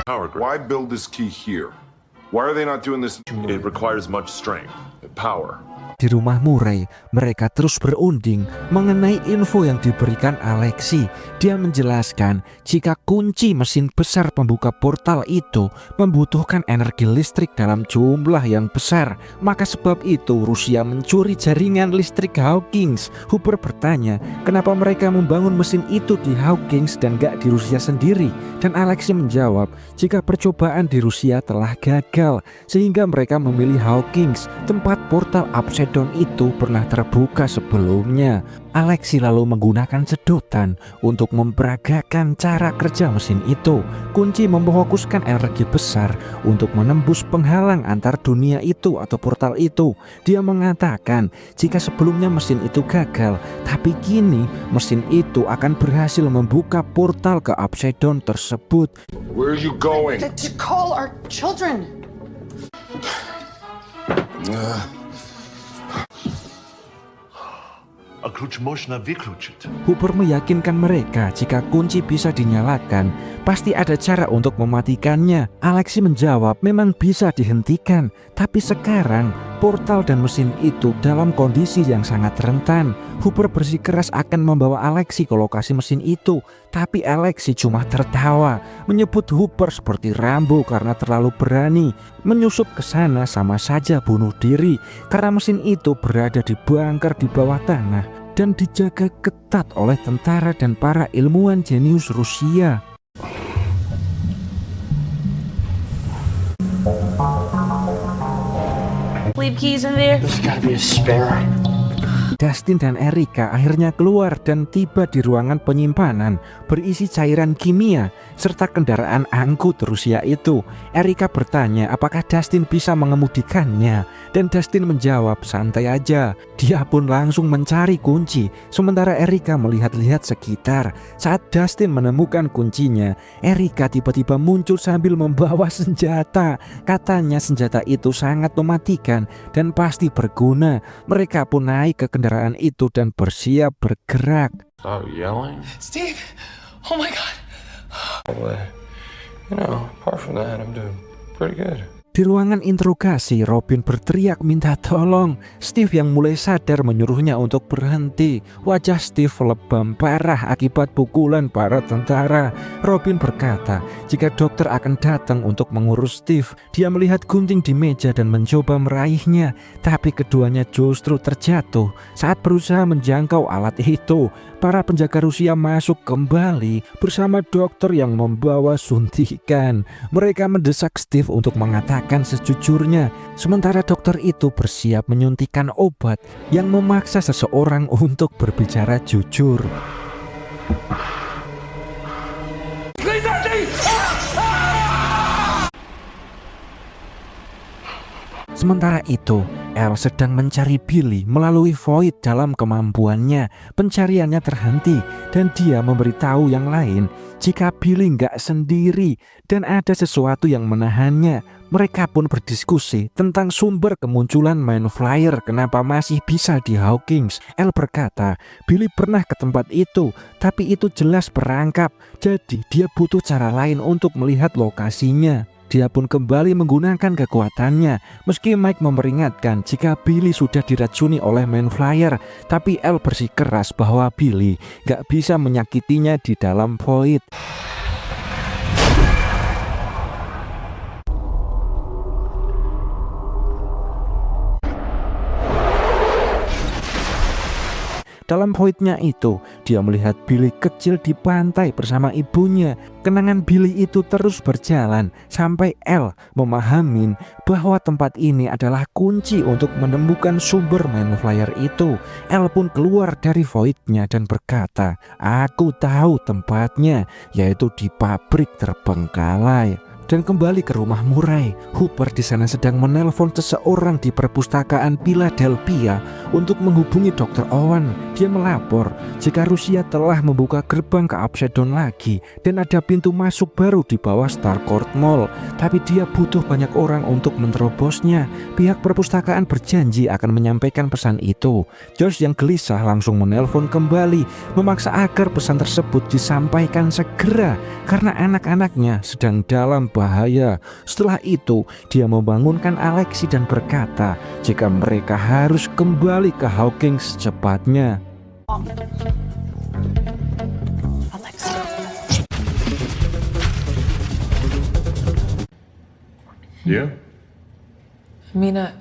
Howard, why build this key here? Why are they not doing this? It requires much strength, power. Di rumah Murray, mereka terus berunding mengenai info yang diberikan Alexi. Dia menjelaskan jika kunci mesin besar pembuka portal itu membutuhkan energi listrik dalam jumlah yang besar. Maka sebab itu Rusia mencuri jaringan listrik Hawkins. Hooper bertanya kenapa mereka membangun mesin itu di Hawkins dan gak di Rusia sendiri. Dan Alexi menjawab jika percobaan di Rusia telah gagal, sehingga mereka memilih Hawkins, tempat portal Upside Down itu pernah terbuka sebelumnya. Alexi lalu menggunakan sedotan untuk memperagakan cara kerja mesin itu. Kunci memfokuskan energi besar untuk menembus penghalang antar dunia itu atau portal itu. Dia mengatakan jika sebelumnya mesin itu gagal, tapi kini mesin itu akan berhasil membuka portal ke Upside Down tersebut. Where are you going? To call our children. Hooper meyakinkan mereka jika kunci bisa dinyalakan, pasti ada cara untuk mematikannya. Alexi menjawab memang bisa dihentikan, tapi sekarang portal dan mesin itu dalam kondisi yang sangat rentan. Hooper bersikeras akan membawa Alexi ke lokasi mesin itu, tapi Alexi cuma tertawa, menyebut Hooper seperti Rambo karena terlalu berani. Menyusup ke sana sama saja bunuh diri, karena mesin itu berada di bunker di bawah tanah dan dijaga ketat oleh tentara dan para ilmuwan jenius Rusia. Leave keys in there. There's gotta be a spare. Dustin dan Erica akhirnya keluar dan tiba di ruangan penyimpanan berisi cairan kimia serta kendaraan angkut Rusia itu. Erica bertanya apakah Dustin bisa mengemudikannya, dan Dustin menjawab santai aja. Dia pun langsung mencari kunci, sementara Erica melihat-lihat sekitar. Saat Dustin menemukan kuncinya, Erica tiba-tiba muncul sambil membawa senjata. Katanya senjata itu sangat mematikan dan pasti berguna. Mereka pun naik ke kendaraan itu dan bersiap bergerak. Stop yelling. Steve! Oh my god! You know, apart from that, I'm doing pretty good. Di ruangan interogasi, Robin berteriak minta tolong. Steve yang mulai sadar menyuruhnya untuk berhenti. Wajah Steve lebam parah akibat pukulan para tentara. Robin berkata jika dokter akan datang untuk mengurus Steve. Dia melihat gunting di meja dan mencoba meraihnya, tapi keduanya justru terjatuh saat berusaha menjangkau alat itu. Para penjaga Rusia masuk kembali bersama dokter yang membawa suntikan. Mereka mendesak Steve untuk mengatakan sejujurnya, sementara dokter itu bersiap menyuntikkan obat yang memaksa seseorang untuk berbicara jujur. Sementara itu, Elle sedang mencari Billy melalui Void dalam kemampuannya. Pencariannya terhenti dan dia memberitahu yang lain jika Billy nggak sendiri dan ada sesuatu yang menahannya. Mereka pun berdiskusi tentang sumber kemunculan Mind Flyer kenapa masih bisa di Hawkins. Elle berkata Billy pernah ke tempat itu, tapi itu jelas perangkap, jadi dia butuh cara lain untuk melihat lokasinya. Dia pun kembali menggunakan kekuatannya. Meski Mike memperingatkan jika Billy sudah diracuni oleh Mind Flyer, tapi Elle bersikeras bahwa Billy gak bisa menyakitinya di dalam Void. Dalam Void-nya itu, dia melihat Billy kecil di pantai bersama ibunya. Kenangan Billy itu terus berjalan sampai Elle memahamin bahwa tempat ini adalah kunci untuk menemukan sumber Mind Flyer itu. Elle pun keluar dari Void-nya dan berkata, "Aku tahu tempatnya, yaitu di pabrik terbengkalai." Dan kembali ke rumah Murray. Hooper di sana sedang menelpon seseorang di perpustakaan Philadelphia untuk menghubungi Dr. Owen. Dia melapor jika Rusia telah membuka gerbang ke Upside Down lagi dan ada pintu masuk baru di bawah Starcourt Mall. Tapi dia butuh banyak orang untuk menerobosnya. Pihak perpustakaan berjanji akan menyampaikan pesan itu. George yang gelisah langsung menelpon kembali, memaksa agar pesan tersebut disampaikan segera karena anak-anaknya sedang dalam berbahaya. Setelah itu, dia membangunkan Alexi dan berkata jika mereka harus kembali ke Hawkins secepatnya. Yeah? Mina,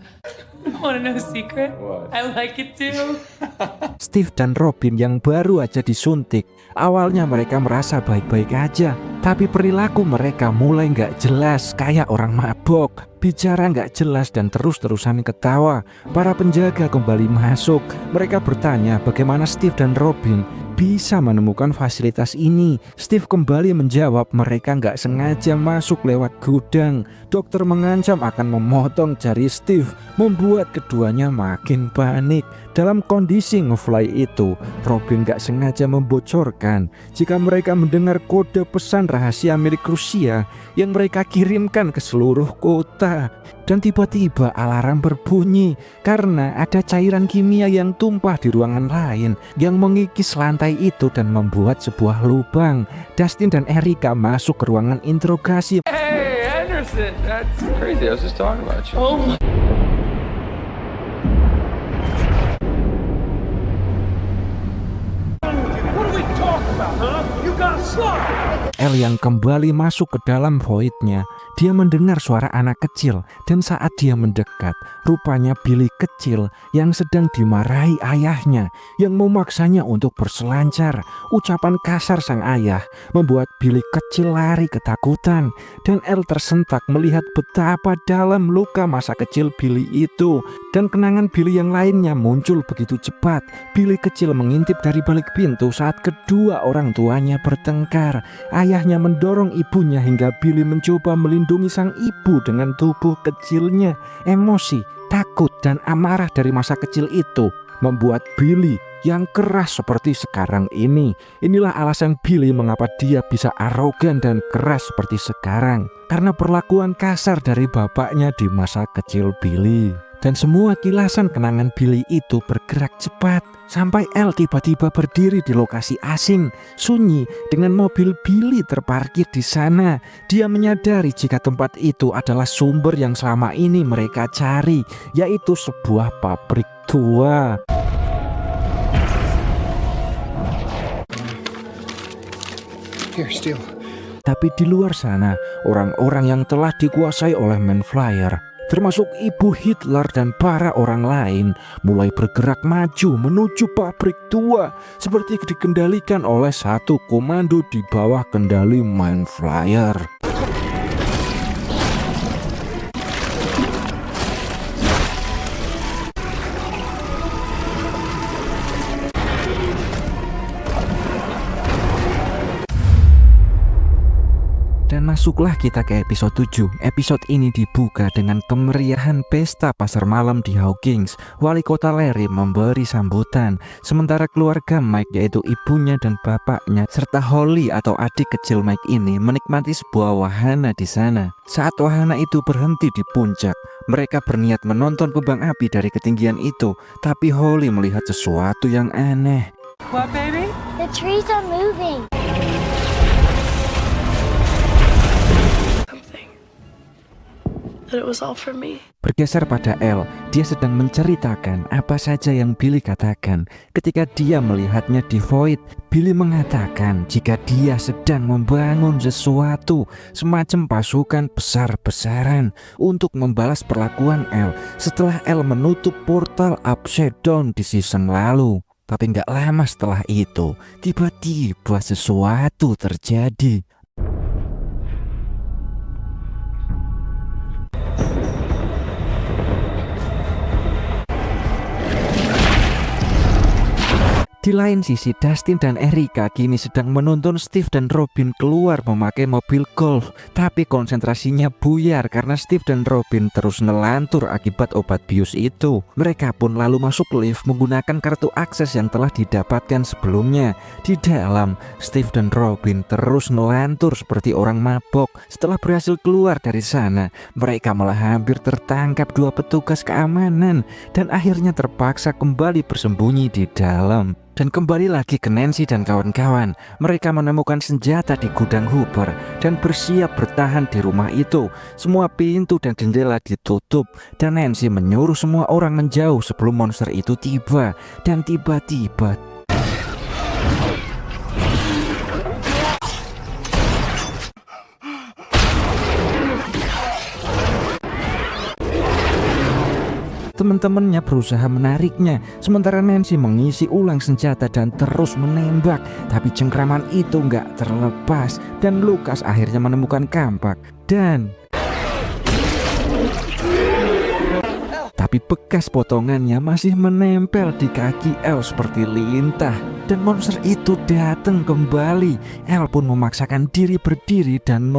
wanna know a secret? What? I like it too. Steve dan Robin yang baru aja disuntik, awalnya mereka merasa baik-baik aja, tapi perilaku mereka mulai nggak jelas kayak orang mabok. Bicara nggak jelas dan terus-terusan ketawa. Para penjaga kembali masuk. Mereka bertanya bagaimana Steve dan Robin bisa menemukan fasilitas ini. Steve kembali menjawab mereka nggak sengaja masuk lewat gudang. Dokter mengancam akan memotong jari Steve, membuat keduanya makin panik. Dalam kondisi nge-fly itu, Robin gak sengaja membocorkan jika mereka mendengar kode pesan rahasia milik Rusia yang mereka kirimkan ke seluruh kota. Dan tiba-tiba alarm berbunyi karena ada cairan kimia yang tumpah di ruangan lain yang mengikis lantai itu dan membuat sebuah lubang. Dustin dan Erica masuk ke ruangan interogasi. Hey, Anderson, that's crazy. I was just talking about you. Oh my. El yang kembali masuk ke dalam voidnya. Dia mendengar suara anak kecil dan saat dia mendekat, rupanya Billy kecil yang sedang dimarahi ayahnya yang memaksanya untuk berselancar. Ucapan kasar sang ayah membuat Billy kecil lari ketakutan dan El tersentak melihat betapa dalam luka masa kecil Billy itu. Dan kenangan Billy yang lainnya muncul begitu cepat. Billy kecil mengintip dari balik pintu saat kedua orang tuanya bertengkar. Ayahnya mendorong ibunya hingga Billy mencoba melindungi sang ibu dengan tubuh kecilnya. Emosi, takut, dan amarah dari masa kecil itu membuat Billy yang keras seperti sekarang ini. Inilah alasan Billy mengapa dia bisa arogan dan keras seperti sekarang. Karena perlakuan kasar dari bapaknya di masa kecil Billy. Dan semua kilasan kenangan Billy itu bergerak cepat sampai El tiba-tiba berdiri di lokasi asing, sunyi dengan mobil Billy terparkir di sana. Dia menyadari jika tempat itu adalah sumber yang selama ini mereka cari, yaitu sebuah pabrik tua. Here, steal. Tapi di luar sana, orang-orang yang telah dikuasai oleh Man Flyer, termasuk ibu Hitler dan para orang lain, mulai bergerak maju menuju pabrik tua seperti dikendalikan oleh satu komando di bawah kendali Man Flyer. Dan masuklah kita ke episode 7. Episode ini dibuka dengan kemeriahan pesta pasar malam di Hawkins. Wali kota Larry memberi sambutan, sementara keluarga Mike yaitu ibunya dan bapaknya serta Holly atau adik kecil Mike ini menikmati sebuah wahana di sana. Saat wahana itu berhenti di puncak, mereka berniat menonton kembang api dari ketinggian itu, tapi Holly melihat sesuatu yang aneh. What, baby? The trees are moving. That it was all for me. Bergeser pada El, dia sedang menceritakan apa saja yang Billy katakan. Ketika dia melihatnya di void, Billy mengatakan jika dia sedang membangun sesuatu semacam pasukan besar-besaran untuk membalas perlakuan El setelah El menutup portal Upside Down di season lalu. Tapi gak lama setelah itu, tiba-tiba sesuatu terjadi. Di lain sisi, Dustin dan Erica kini sedang menonton Steve dan Robin keluar memakai mobil golf. Tapi konsentrasinya buyar karena Steve dan Robin terus nelantur akibat obat bius itu. Mereka pun lalu masuk lift menggunakan kartu akses yang telah didapatkan sebelumnya. Di dalam, Steve dan Robin terus nelantur seperti orang mabok. Setelah berhasil keluar dari sana, mereka malah hampir tertangkap dua petugas keamanan dan akhirnya terpaksa kembali bersembunyi di dalam. Dan kembali lagi ke Nancy dan kawan-kawan. Mereka menemukan senjata di gudang Hooper dan bersiap bertahan di rumah itu. Semua pintu dan jendela ditutup dan Nancy menyuruh semua orang menjauh sebelum monster itu tiba. Dan tiba-tiba teman-temannya berusaha menariknya, sementara Nancy mengisi ulang senjata dan terus menembak. Tapi cengkraman itu nggak terlepas dan Lucas akhirnya menemukan kampak tapi bekas potongannya masih menempel di kaki Elle seperti lintah. Dan monster itu datang kembali. Elle pun memaksakan diri berdiri dan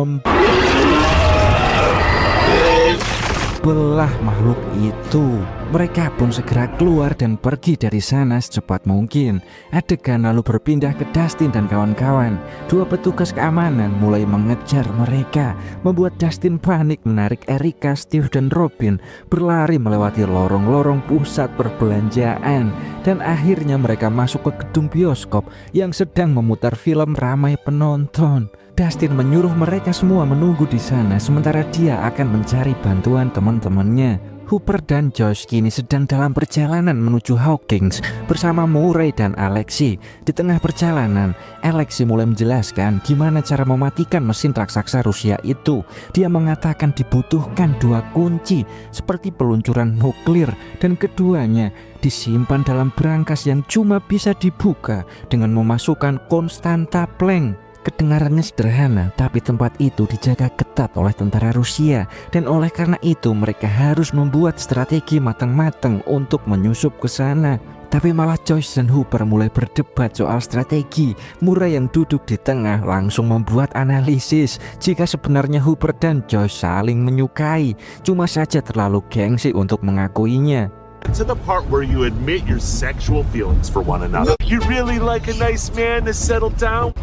belah makhluk itu. Mereka pun segera keluar dan pergi dari sana secepat mungkin. Adegan lalu berpindah ke Dustin dan kawan-kawan. Dua petugas keamanan mulai mengejar mereka, membuat Dustin panik menarik Erica, Steve, dan Robin berlari melewati lorong-lorong pusat perbelanjaan. Dan akhirnya mereka masuk ke gedung bioskop yang sedang memutar film ramai penonton. Dustin menyuruh mereka semua menunggu di sana sementara dia akan mencari bantuan teman-temannya. Hooper dan Josh kini sedang dalam perjalanan menuju Hawkins bersama Murray dan Alexi. Di tengah perjalanan, Alexi mulai menjelaskan gimana cara mematikan mesin raksasa Rusia itu. Dia mengatakan dibutuhkan 2 kunci seperti peluncuran nuklir dan keduanya disimpan dalam brankas yang cuma bisa dibuka dengan memasukkan konstanta Planck. Kedengarannya sederhana, tapi tempat itu dijaga ketat oleh tentara Rusia dan oleh karena itu mereka harus membuat strategi matang-matang untuk menyusup ke sana. Tapi malah Joyce dan Hooper mulai berdebat soal strategi. Murray yang duduk di tengah langsung membuat analisis jika sebenarnya Hooper dan Joyce saling menyukai, cuma saja terlalu gengsi untuk mengakuinya. To the part where you admit your sexual feelings for one another. You really like a nice man to settle down?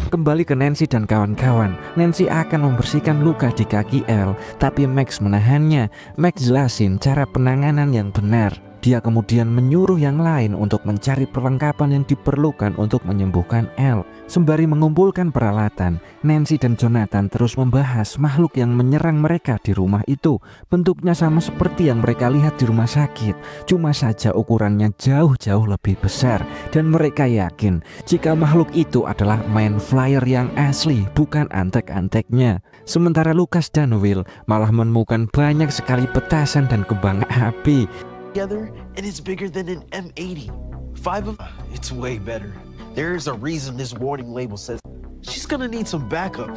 Kembali ke Nancy dan kawan-kawan. Nancy akan membersihkan luka di kaki Elle, tapi Max menahannya. Max jelasin cara penanganan yang benar. Dia kemudian menyuruh yang lain untuk mencari perlengkapan yang diperlukan untuk menyembuhkan Elle. Sembari mengumpulkan peralatan, Nancy dan Jonathan terus membahas makhluk yang menyerang mereka di rumah itu. Bentuknya sama seperti yang mereka lihat di rumah sakit, cuma saja ukurannya jauh-jauh lebih besar. Dan mereka yakin jika makhluk itu adalah Mind Flyer yang asli, bukan antek-anteknya. Sementara Lucas dan Will malah menemukan banyak sekali petasan dan kembang api. Together, and it's bigger than an M80. 5 of it's way better. There's a reason this warning label says she's gonna need some backup.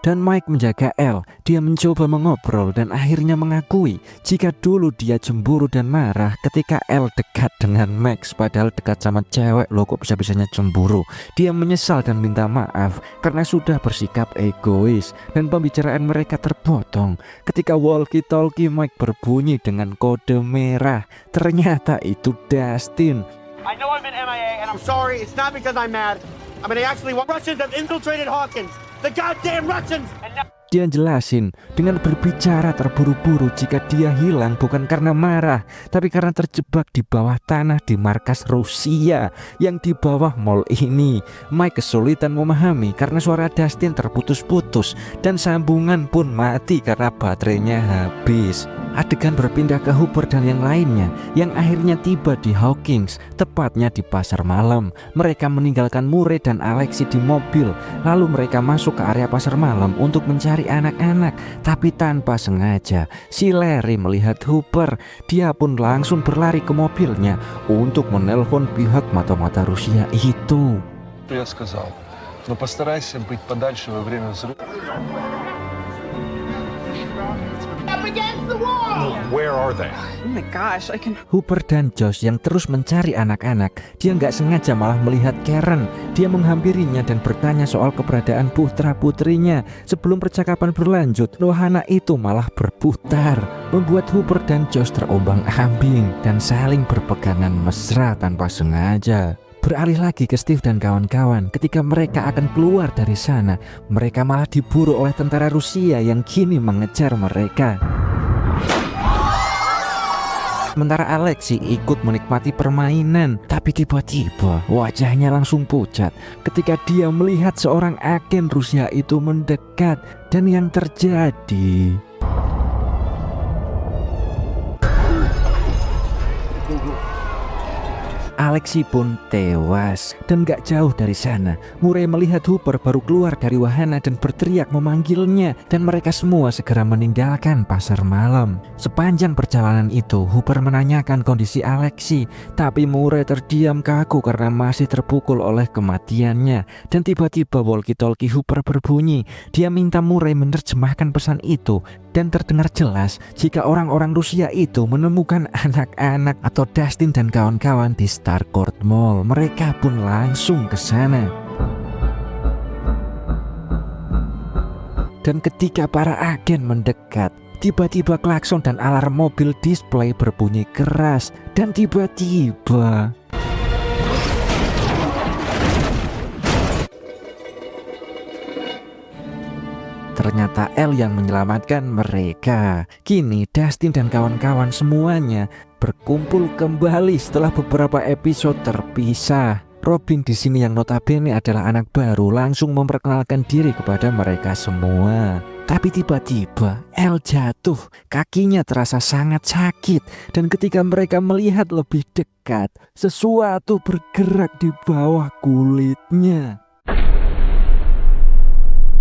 Dan Mike menjaga Elle. Dia mencoba mengobrol dan akhirnya mengakui jika dulu dia cemburu dan marah ketika Elle dekat dengan Max, padahal dekat sama cewek loh, kok bisa-bisanya cemburu. Dia menyesal dan minta maaf karena sudah bersikap egois dan pembicaraan mereka terpotong ketika walkie-talkie Mike berbunyi dengan kode merah. Ternyata itu Dustin. I know I've been MIA and I'm sorry. It's not because I'm mad. I mean, actually, Russians have infiltrated Hawkins. The goddamn Russians! Dia jelasin dengan berbicara terburu-buru jika dia hilang bukan karena marah, tapi karena terjebak di bawah tanah di markas Rusia yang di bawah mall ini. Mike kesulitan memahami karena suara Dustin terputus-putus dan sambungan pun mati karena baterainya habis. Adegan berpindah ke Hooper dan yang lainnya yang akhirnya tiba di Hawkins, tepatnya di pasar malam. Mereka meninggalkan Murray dan Alexi di mobil, lalu mereka masuk ke area pasar malam untuk mencari anak-anak. Tapi tanpa sengaja, si Larry melihat Hooper. Dia pun langsung berlari ke mobilnya untuk menelpon pihak mata-mata Rusia itu. Я сказал, но постарайся быть подальше во время взрыва. Where are they? Oh my gosh, I can... Hooper dan Josh yang terus mencari anak-anak. Dia nggak sengaja malah melihat Karen. Dia menghampirinya dan bertanya soal keberadaan putra-putrinya. Sebelum percakapan berlanjut, wahana itu malah berputar, membuat Hooper dan Josh terombang-ambing dan saling berpegangan mesra tanpa sengaja. Beralih lagi ke Steve dan kawan-kawan. Ketika mereka akan keluar dari sana, mereka malah diburu oleh tentara Rusia yang kini mengejar mereka. Sementara Alexei ikut menikmati permainan, tapi tiba-tiba wajahnya langsung pucat ketika dia melihat seorang agen Rusia itu mendekat. Dan yang terjadi, Alexei pun tewas. Dan gak jauh dari sana, Murray melihat Hooper baru keluar dari wahana dan berteriak memanggilnya. Dan mereka semua segera meninggalkan pasar malam. Sepanjang perjalanan itu, Hooper menanyakan kondisi Alexei, tapi Murray terdiam kaku karena masih terpukul oleh kematiannya. Dan tiba-tiba walkie-talkie Hooper berbunyi. Dia minta Murray menerjemahkan pesan itu. Dan terdengar jelas jika orang-orang Rusia itu menemukan anak-anak atau Dustin dan kawan-kawan di Starcourt Mall. Mereka pun langsung ke sana. Dan ketika para agen mendekat, tiba-tiba klakson dan alarm mobil display berbunyi keras. Dan tiba-tiba ternyata Elle yang menyelamatkan mereka. Kini Dustin dan kawan-kawan semuanya berkumpul kembali setelah beberapa episode terpisah. Robin di sini yang notabene adalah anak baru langsung memperkenalkan diri kepada mereka semua. Tapi tiba-tiba Elle jatuh, kakinya terasa sangat sakit. Dan ketika mereka melihat lebih dekat, sesuatu bergerak di bawah kulitnya.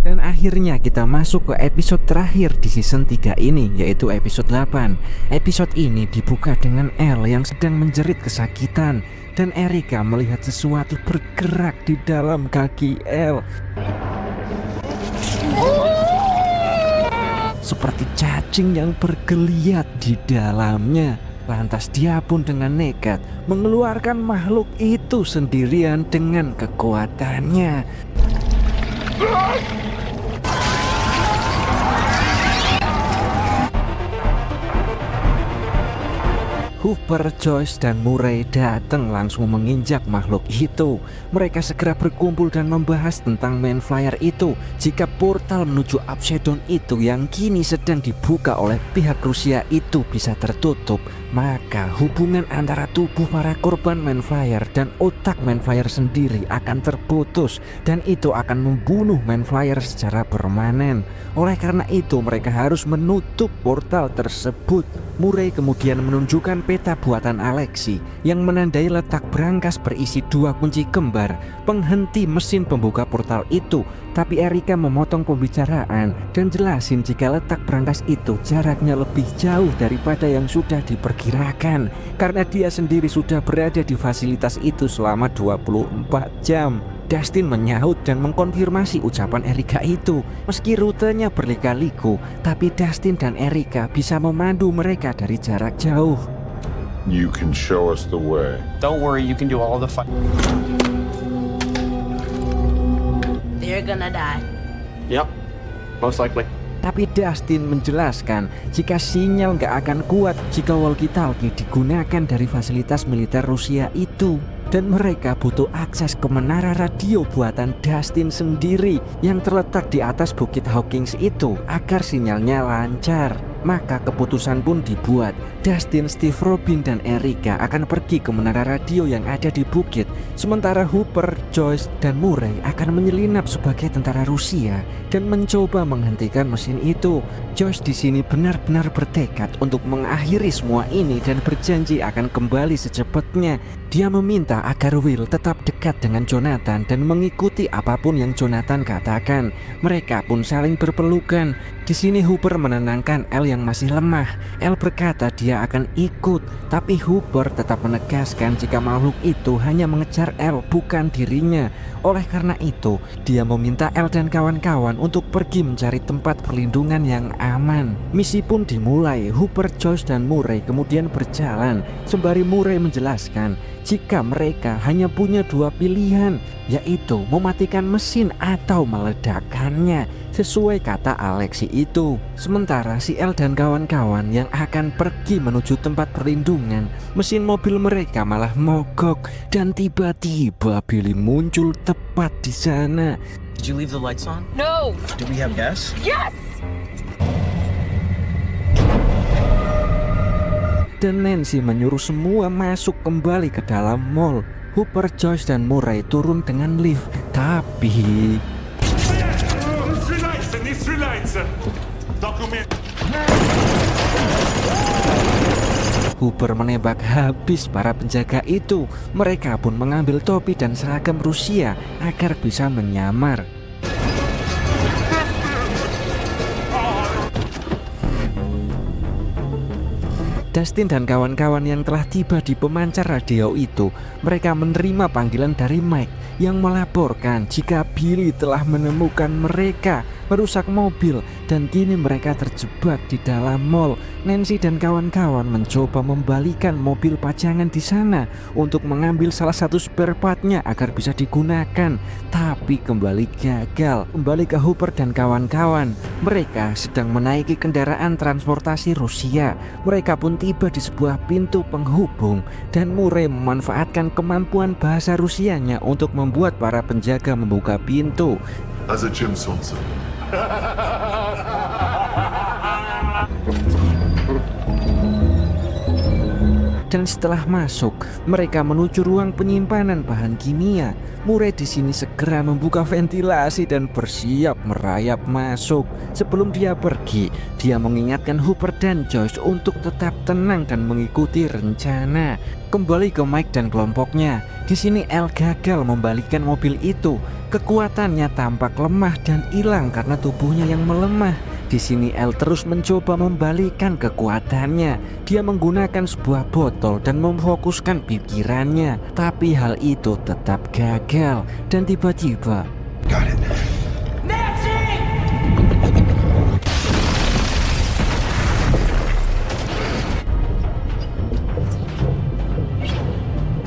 Dan akhirnya kita masuk ke episode terakhir di season 3 ini, yaitu episode 8. Episode ini dibuka dengan Elle yang sedang menjerit kesakitan. Dan Erica melihat sesuatu bergerak di dalam kaki Elle. Seperti cacing yang bergeliat di dalamnya. Lantas dia pun dengan nekat mengeluarkan makhluk itu sendirian dengan kekuatannya. Hooper, Joyce, dan Murray datang langsung menginjak makhluk itu. Mereka segera berkumpul dan membahas tentang main flyer itu. Jika portal menuju Upside Down itu yang kini sedang dibuka oleh pihak Rusia itu bisa tertutup, maka hubungan antara tubuh para korban main flyer dan otak main flyer sendiri akan terputus. Dan itu akan membunuh main flyer secara permanen. Oleh karena itu mereka harus menutup portal tersebut. Murray kemudian menunjukkan peta buatan Alexei yang menandai letak brankas berisi 2 kunci kembar penghenti mesin pembuka portal itu. Tapi Erica memotong pembicaraan dan jelasin jika letak brankas itu jaraknya lebih jauh daripada yang sudah diperkirakan, karena dia sendiri sudah berada di fasilitas itu selama 24 jam. Dustin menyahut dan mengkonfirmasi ucapan Erica itu. Meski rutenya berliku-liku, tapi Dustin dan Erica bisa memandu mereka dari jarak jauh. You can show us the way. Don't worry, you can do all the They're gonna die. Yep, most likely. Tapi Dustin menjelaskan jika sinyal nggak akan kuat jika walkie-talkie digunakan dari fasilitas militer Rusia itu. Dan mereka butuh akses ke menara radio buatan Dustin sendiri yang terletak di atas Bukit Hawkins itu agar sinyalnya lancar. Maka keputusan pun dibuat. Dustin, Steve, Robin, dan Erica akan pergi ke menara radio yang ada di bukit. Sementara Hooper, Joyce, dan Murray akan menyelinap sebagai tentara Rusia dan mencoba menghentikan mesin itu. Joyce di sini benar-benar bertekad untuk mengakhiri semua ini dan berjanji akan kembali secepatnya. Dia meminta agar Will tetap dekat dengan Jonathan dan mengikuti apapun yang Jonathan katakan. Mereka pun saling berpelukan. Di sini Hooper menenangkan Elle yang masih lemah. Elle berkata dia akan ikut, tapi Hooper tetap menegaskan jika makhluk itu hanya mengejar Elle, bukan dirinya. Oleh karena itu, dia meminta Elle dan kawan-kawan untuk pergi mencari tempat perlindungan yang aman. Misi pun dimulai. Hooper, Joyce, dan Murray kemudian berjalan sembari Murray menjelaskan jika mereka hanya punya dua pilihan, yaitu mematikan mesin atau meledakannya, sesuai kata Alexi itu. Sementara si El dan kawan-kawan yang akan pergi menuju tempat perlindungan, mesin mobil mereka malah mogok dan tiba-tiba Billy muncul tepat di sana. Did you leave the lights on? No! Do we have gas? Yes! Dan Nancy menyuruh semua masuk kembali ke dalam mall. Hooper, Joyce, dan Murray turun dengan lift. Tapi Hooper menembak habis para penjaga itu. Mereka pun mengambil topi dan seragam Rusia agar bisa menyamar. Dustin dan kawan-kawan yang telah tiba di pemancar radio itu, mereka menerima panggilan dari Mike yang melaporkan jika Billy telah menemukan mereka merusak mobil dan kini mereka terjebak di dalam mall. Nancy dan kawan-kawan mencoba membalikan mobil pajangan di sana untuk mengambil salah satu spare partnya agar bisa digunakan, tapi kembali gagal. Kembali ke Hooper dan kawan-kawan, mereka sedang menaiki kendaraan transportasi Rusia. Mereka pun tiba di sebuah pintu penghubung dan Murray memanfaatkan kemampuan bahasa Rusianya untuk membuat para penjaga membuka pintu. Dan setelah masuk, mereka menuju ruang penyimpanan bahan kimia. Murray di sini segera membuka ventilasi dan bersiap merayap masuk. Sebelum dia pergi, dia mengingatkan Hooper dan Joyce untuk tetap tenang dan mengikuti rencana. Kembali ke Mike dan kelompoknya. Di sini El gagal membalikkan mobil itu. Kekuatannya tampak lemah dan hilang karena tubuhnya yang melemah. Di sini El terus mencoba membalikkan kekuatannya. Dia menggunakan sebuah botol dan memfokuskan pikirannya, tapi hal itu tetap gagal. Dan tiba-tiba,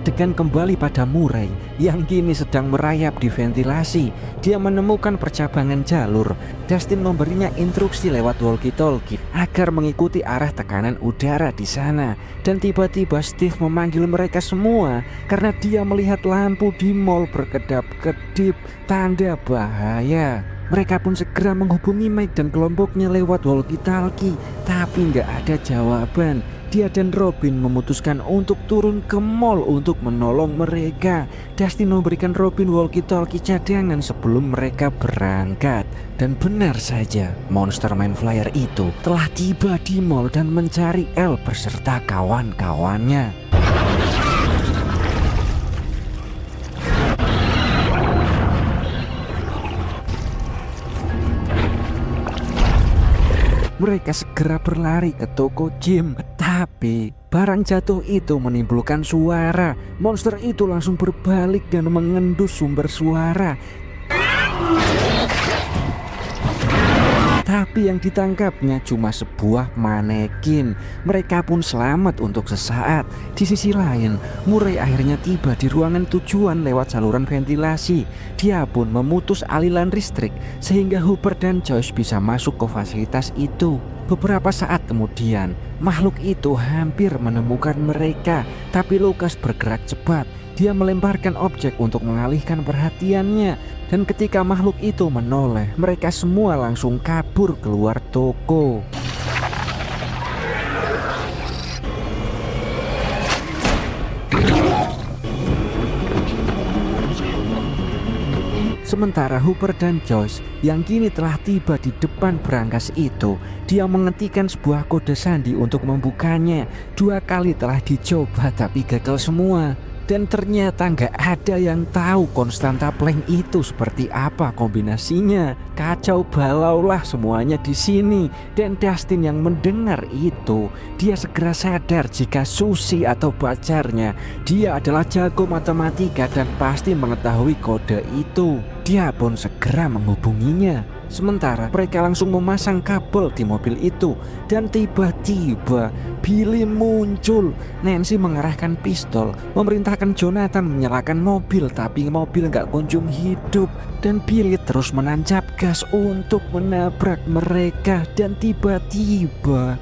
adegan kembali pada Murray yang kini sedang merayap di ventilasi. Dia menemukan percabangan jalur. Dustin memberinya instruksi lewat walkie-talkie agar mengikuti arah tekanan udara di sana. Dan tiba-tiba Steve memanggil mereka semua karena dia melihat lampu di mall berkedap-kedip, tanda bahaya. Mereka pun segera menghubungi Mike dan kelompoknya lewat walkie-talkie, tapi nggak ada jawaban. Dia dan Robin memutuskan untuk turun ke mall untuk menolong mereka. Dustin memberikan Robin walkie-talkie cadangan sebelum mereka berangkat. Dan benar saja, monster Man Flyer itu telah tiba di mall dan mencari El beserta kawan-kawannya. Mereka segera berlari ke toko gym, tapi barang jatuh itu menimbulkan suara. Monster itu langsung berbalik dan mengendus sumber suara. Tapi yang ditangkapnya cuma sebuah manekin. Mereka pun selamat untuk sesaat. Di sisi lain, Murray akhirnya tiba di ruangan tujuan lewat saluran ventilasi. Dia pun memutus aliran listrik sehingga Hooper dan Joyce bisa masuk ke fasilitas itu. Beberapa saat kemudian, makhluk itu hampir menemukan mereka, tapi Lucas bergerak cepat. Dia melemparkan objek untuk mengalihkan perhatiannya, dan ketika makhluk itu menoleh, mereka semua langsung kabur keluar toko. Sementara Hooper dan Joyce yang kini telah tiba di depan brankas itu, dia mengetikkan sebuah kode sandi untuk membukanya. 2 kali telah dicoba tapi gagal semua. Dan ternyata nggak ada yang tahu konstanta Planck itu seperti apa kombinasinya. Kacau balau lah semuanya di sini. Dan Dustin yang mendengar itu, dia segera sadar jika Susie atau pacarnya, dia adalah jago matematika dan pasti mengetahui kode itu. Dia pun segera menghubunginya. Sementara mereka langsung memasang kabel di mobil itu. Dan tiba-tiba Billy muncul. Nancy mengarahkan pistol, memerintahkan Jonathan menyalakan mobil, tapi mobil nggak kunjung hidup. Dan Billy terus menancap gas untuk menabrak mereka. Dan tiba-tiba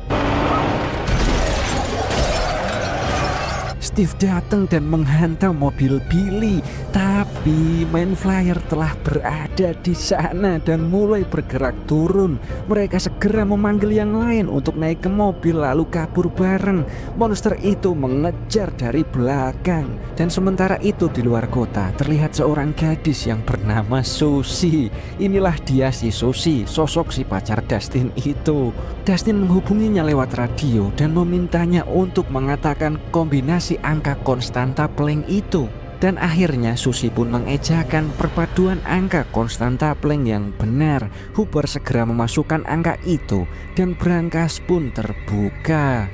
Steve datang dan menghantam mobil Billy, tapi Man Flyer telah berada di sana dan mulai bergerak turun. Mereka segera memanggil yang lain untuk naik ke mobil lalu kabur bareng. Monster itu mengejar dari belakang. Dan sementara itu di luar kota terlihat seorang gadis yang bernama Susie. Inilah dia si Susie, sosok si pacar Dustin itu. Dustin menghubunginya lewat radio dan memintanya untuk mengatakan kombinasi angka konstanta Planck itu. Dan akhirnya Susie pun mengejakan perpaduan angka konstanta Planck yang benar. Hooper segera memasukkan angka itu dan brankas pun terbuka.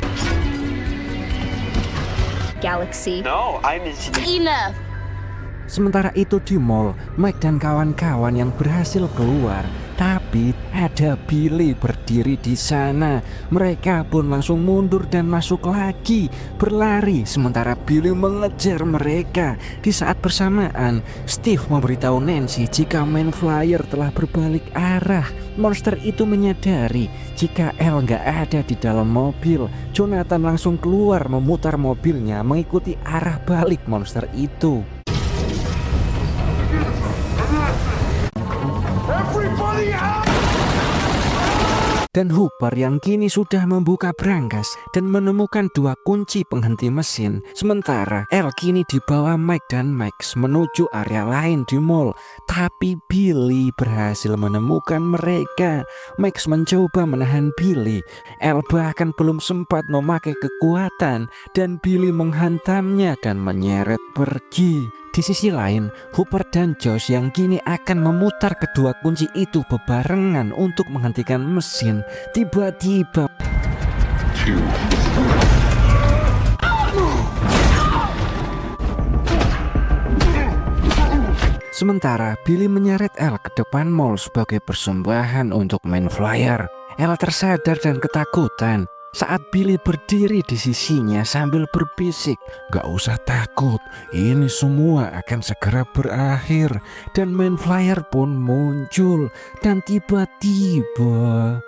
Galaxy. No, I'm Enough. Sementara itu di mall, Mike dan kawan-kawan yang berhasil keluar, tapi ada Billy berdiri di sana. Mereka pun langsung mundur dan masuk lagi, berlari sementara Billy mengejar mereka. Di saat bersamaan, Steve memberitahu Nancy jika Man Flyer telah berbalik arah. Monster itu menyadari jika Elle nggak ada di dalam mobil. Jonathan langsung keluar memutar mobilnya mengikuti arah balik monster itu. Dan Hooper yang kini sudah membuka brankas dan menemukan 2 kunci penghenti mesin. Sementara Elle kini dibawa Mike dan Max menuju area lain di mall. Tapi Billy berhasil menemukan mereka. Max mencoba menahan Billy. Elle bahkan belum sempat memakai kekuatan dan Billy menghantamnya dan menyeret pergi. Di sisi lain, Hooper dan Josh yang kini akan memutar kedua kunci itu bebarengan untuk menghentikan mesin. Tiba-tiba sementara Billy menyeret Elle ke depan mall sebagai persembahan untuk Man Flyer. Elle tersadar dan ketakutan saat Billy berdiri di sisinya sambil berbisik, "Gak usah takut, ini semua akan segera berakhir." Dan Man Flyer pun muncul dan tiba-tiba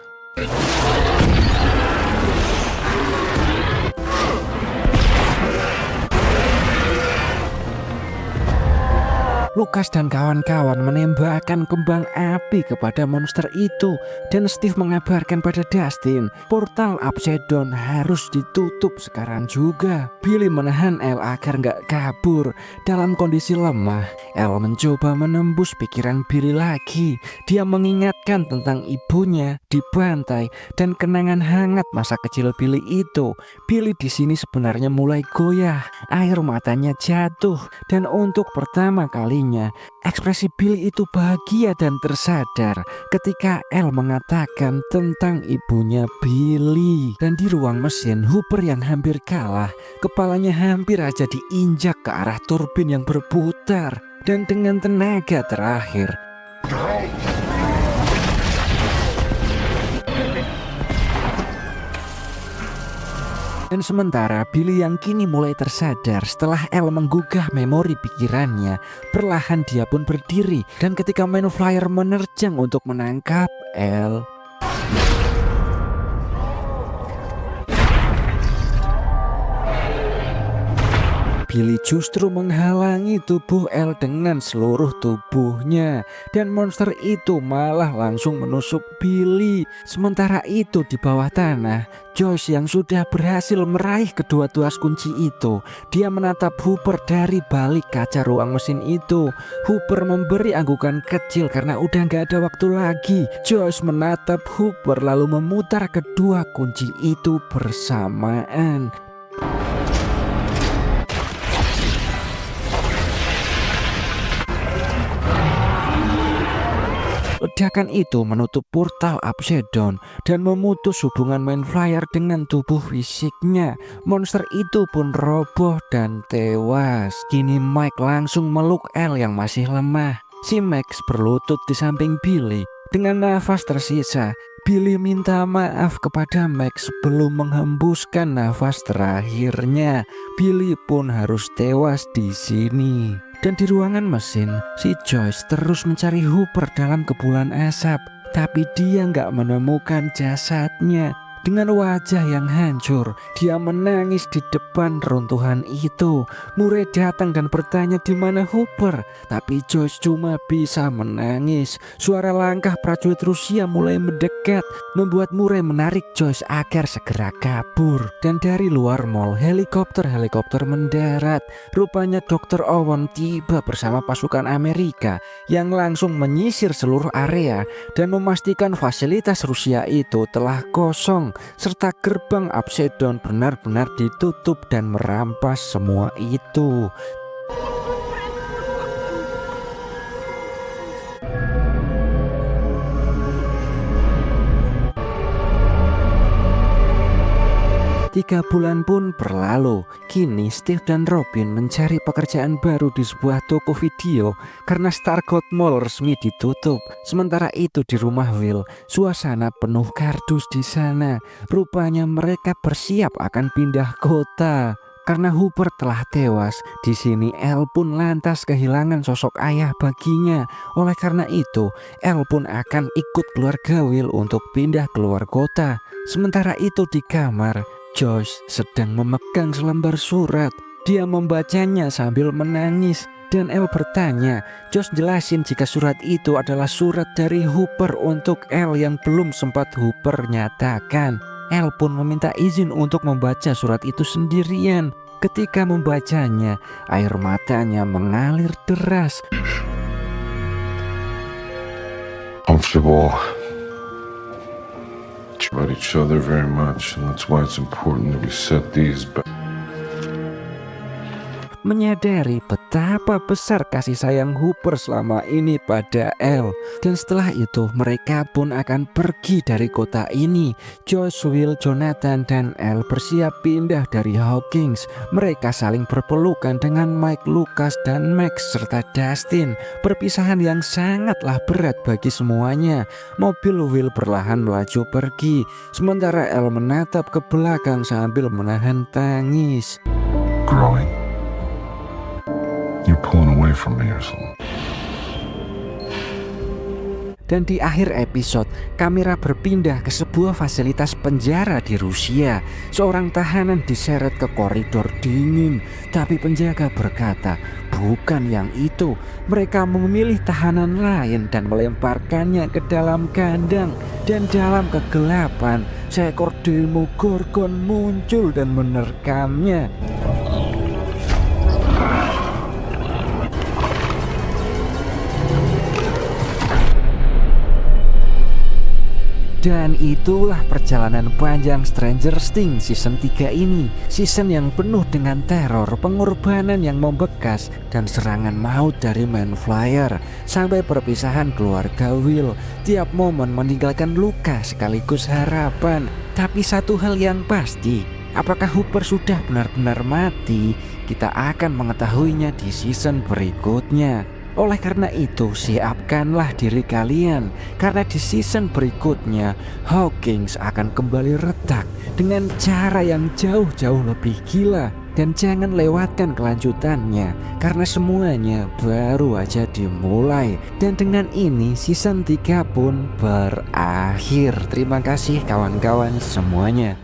Lucas dan kawan-kawan menembakkan kembang api kepada monster itu. Dan Steve mengabarkan pada Dustin, portal Upside-Down harus ditutup sekarang juga. Billy menahan Elle agar nggak kabur. Dalam kondisi lemah, Elle mencoba menembus pikiran Billy lagi. Dia mengingatkan tentang ibunya dibantai dan kenangan hangat masa kecil Billy itu. Billy di sini sebenarnya mulai goyah, air matanya jatuh, dan untuk pertama kalinya ekspresi Billy itu bahagia dan tersadar ketika Elle mengatakan tentang ibunya Billy. Dan di ruang mesin, Hooper yang hampir kalah, kepalanya hampir aja diinjak ke arah turbin yang berputar. Dan dengan tenaga terakhir, dan sementara Billy yang kini mulai tersadar setelah Elle menggugah memori pikirannya, perlahan dia pun berdiri. Dan ketika Man Flyer menerjang untuk menangkap Elle, Billy justru menghalangi tubuh Elle dengan seluruh tubuhnya. Dan monster itu malah langsung menusuk Billy. Sementara itu di bawah tanah, Josh yang sudah berhasil meraih kedua tuas kunci itu, dia menatap Hooper dari balik kaca ruang mesin itu. Hooper memberi anggukan kecil karena udah gak ada waktu lagi. Josh menatap Hooper lalu memutar kedua kunci itu bersamaan. Ledakan itu menutup portal Upside-Down dan memutus hubungan Man Flyer dengan tubuh fisiknya. Monster itu pun roboh dan tewas. Kini Mike langsung meluk Elle yang masih lemah. Si Max berlutut di samping Billy Dengan nafas tersisa, Billy minta maaf kepada Max sebelum menghembuskan nafas terakhirnya. Billy pun harus tewas di sini. Dan di ruangan mesin, si Joyce terus mencari Hooper dalam kepulan asap, tapi dia nggak menemukan jasadnya. Dengan wajah yang hancur, dia menangis di depan runtuhan itu. Murray datang dan bertanya di mana Hooper, tapi Joyce cuma bisa menangis. Suara langkah prajurit Rusia mulai mendekat, membuat Murray menarik Joyce agar segera kabur. Dan dari luar mall, helikopter mendarat. Rupanya Dr. Owen tiba bersama pasukan Amerika yang langsung menyisir seluruh area dan memastikan fasilitas Rusia itu telah kosong, serta gerbang Upside-Down benar-benar ditutup dan merampas semua itu. Tiga bulan pun berlalu. Kini Steve dan Robin mencari pekerjaan baru di sebuah toko video karena Starcourt Mall resmi ditutup. Sementara itu di rumah Will, suasana penuh kardus di sana. Rupanya mereka bersiap akan pindah kota. Karena Hooper telah tewas, di sini Elle pun lantas kehilangan sosok ayah baginya. Oleh karena itu, Elle pun akan ikut keluarga Will untuk pindah keluar kota. Sementara itu di kamar, Joyce sedang memegang selembar surat. Dia membacanya sambil menangis. Dan Elle bertanya, Joyce jelasin jika surat itu adalah surat dari Hooper untuk Elle yang belum sempat Hooper nyatakan. Elle pun meminta izin untuk membaca surat itu sendirian. Ketika membacanya, air matanya mengalir deras. Comfortable about each other very much, and that's why it's important that we set these back. Menyadari betapa besar kasih sayang Hooper selama ini pada Elle. Dan setelah itu mereka pun akan pergi dari kota ini. Joyce, Will, Jonathan, dan Elle bersiap pindah dari Hawkins. Mereka saling berpelukan dengan Mike, Lucas, dan Max serta Dustin. Perpisahan yang sangatlah berat bagi semuanya. Mobil Will perlahan melaju pergi, sementara Elle menatap ke belakang sambil menahan tangis. Growing. You're pulling away from me or something. Dan di akhir episode, kamera berpindah ke sebuah fasilitas penjara di Rusia. Seorang tahanan diseret ke koridor dingin, tapi penjaga berkata, bukan yang itu. Mereka memilih tahanan lain dan melemparkannya ke dalam kandang. Dan dalam kegelapan, seekor Demogorgon muncul dan menerkamnya. Dan itulah perjalanan panjang Stranger Things season 3 ini. Season yang penuh dengan teror, pengorbanan yang membekas, dan serangan maut dari Man Flyer. Sampai perpisahan keluarga Will. Tiap momen meninggalkan luka sekaligus harapan. Tapi satu hal yang pasti, apakah Hooper sudah benar-benar mati? Kita akan mengetahuinya di season berikutnya. Oleh karena itu, siapkanlah diri kalian, karena di season berikutnya Hawkins akan kembali retak dengan cara yang jauh-jauh lebih gila. Dan jangan lewatkan kelanjutannya, karena semuanya baru aja dimulai. Dan dengan ini season 3 pun berakhir. Terima kasih kawan-kawan semuanya.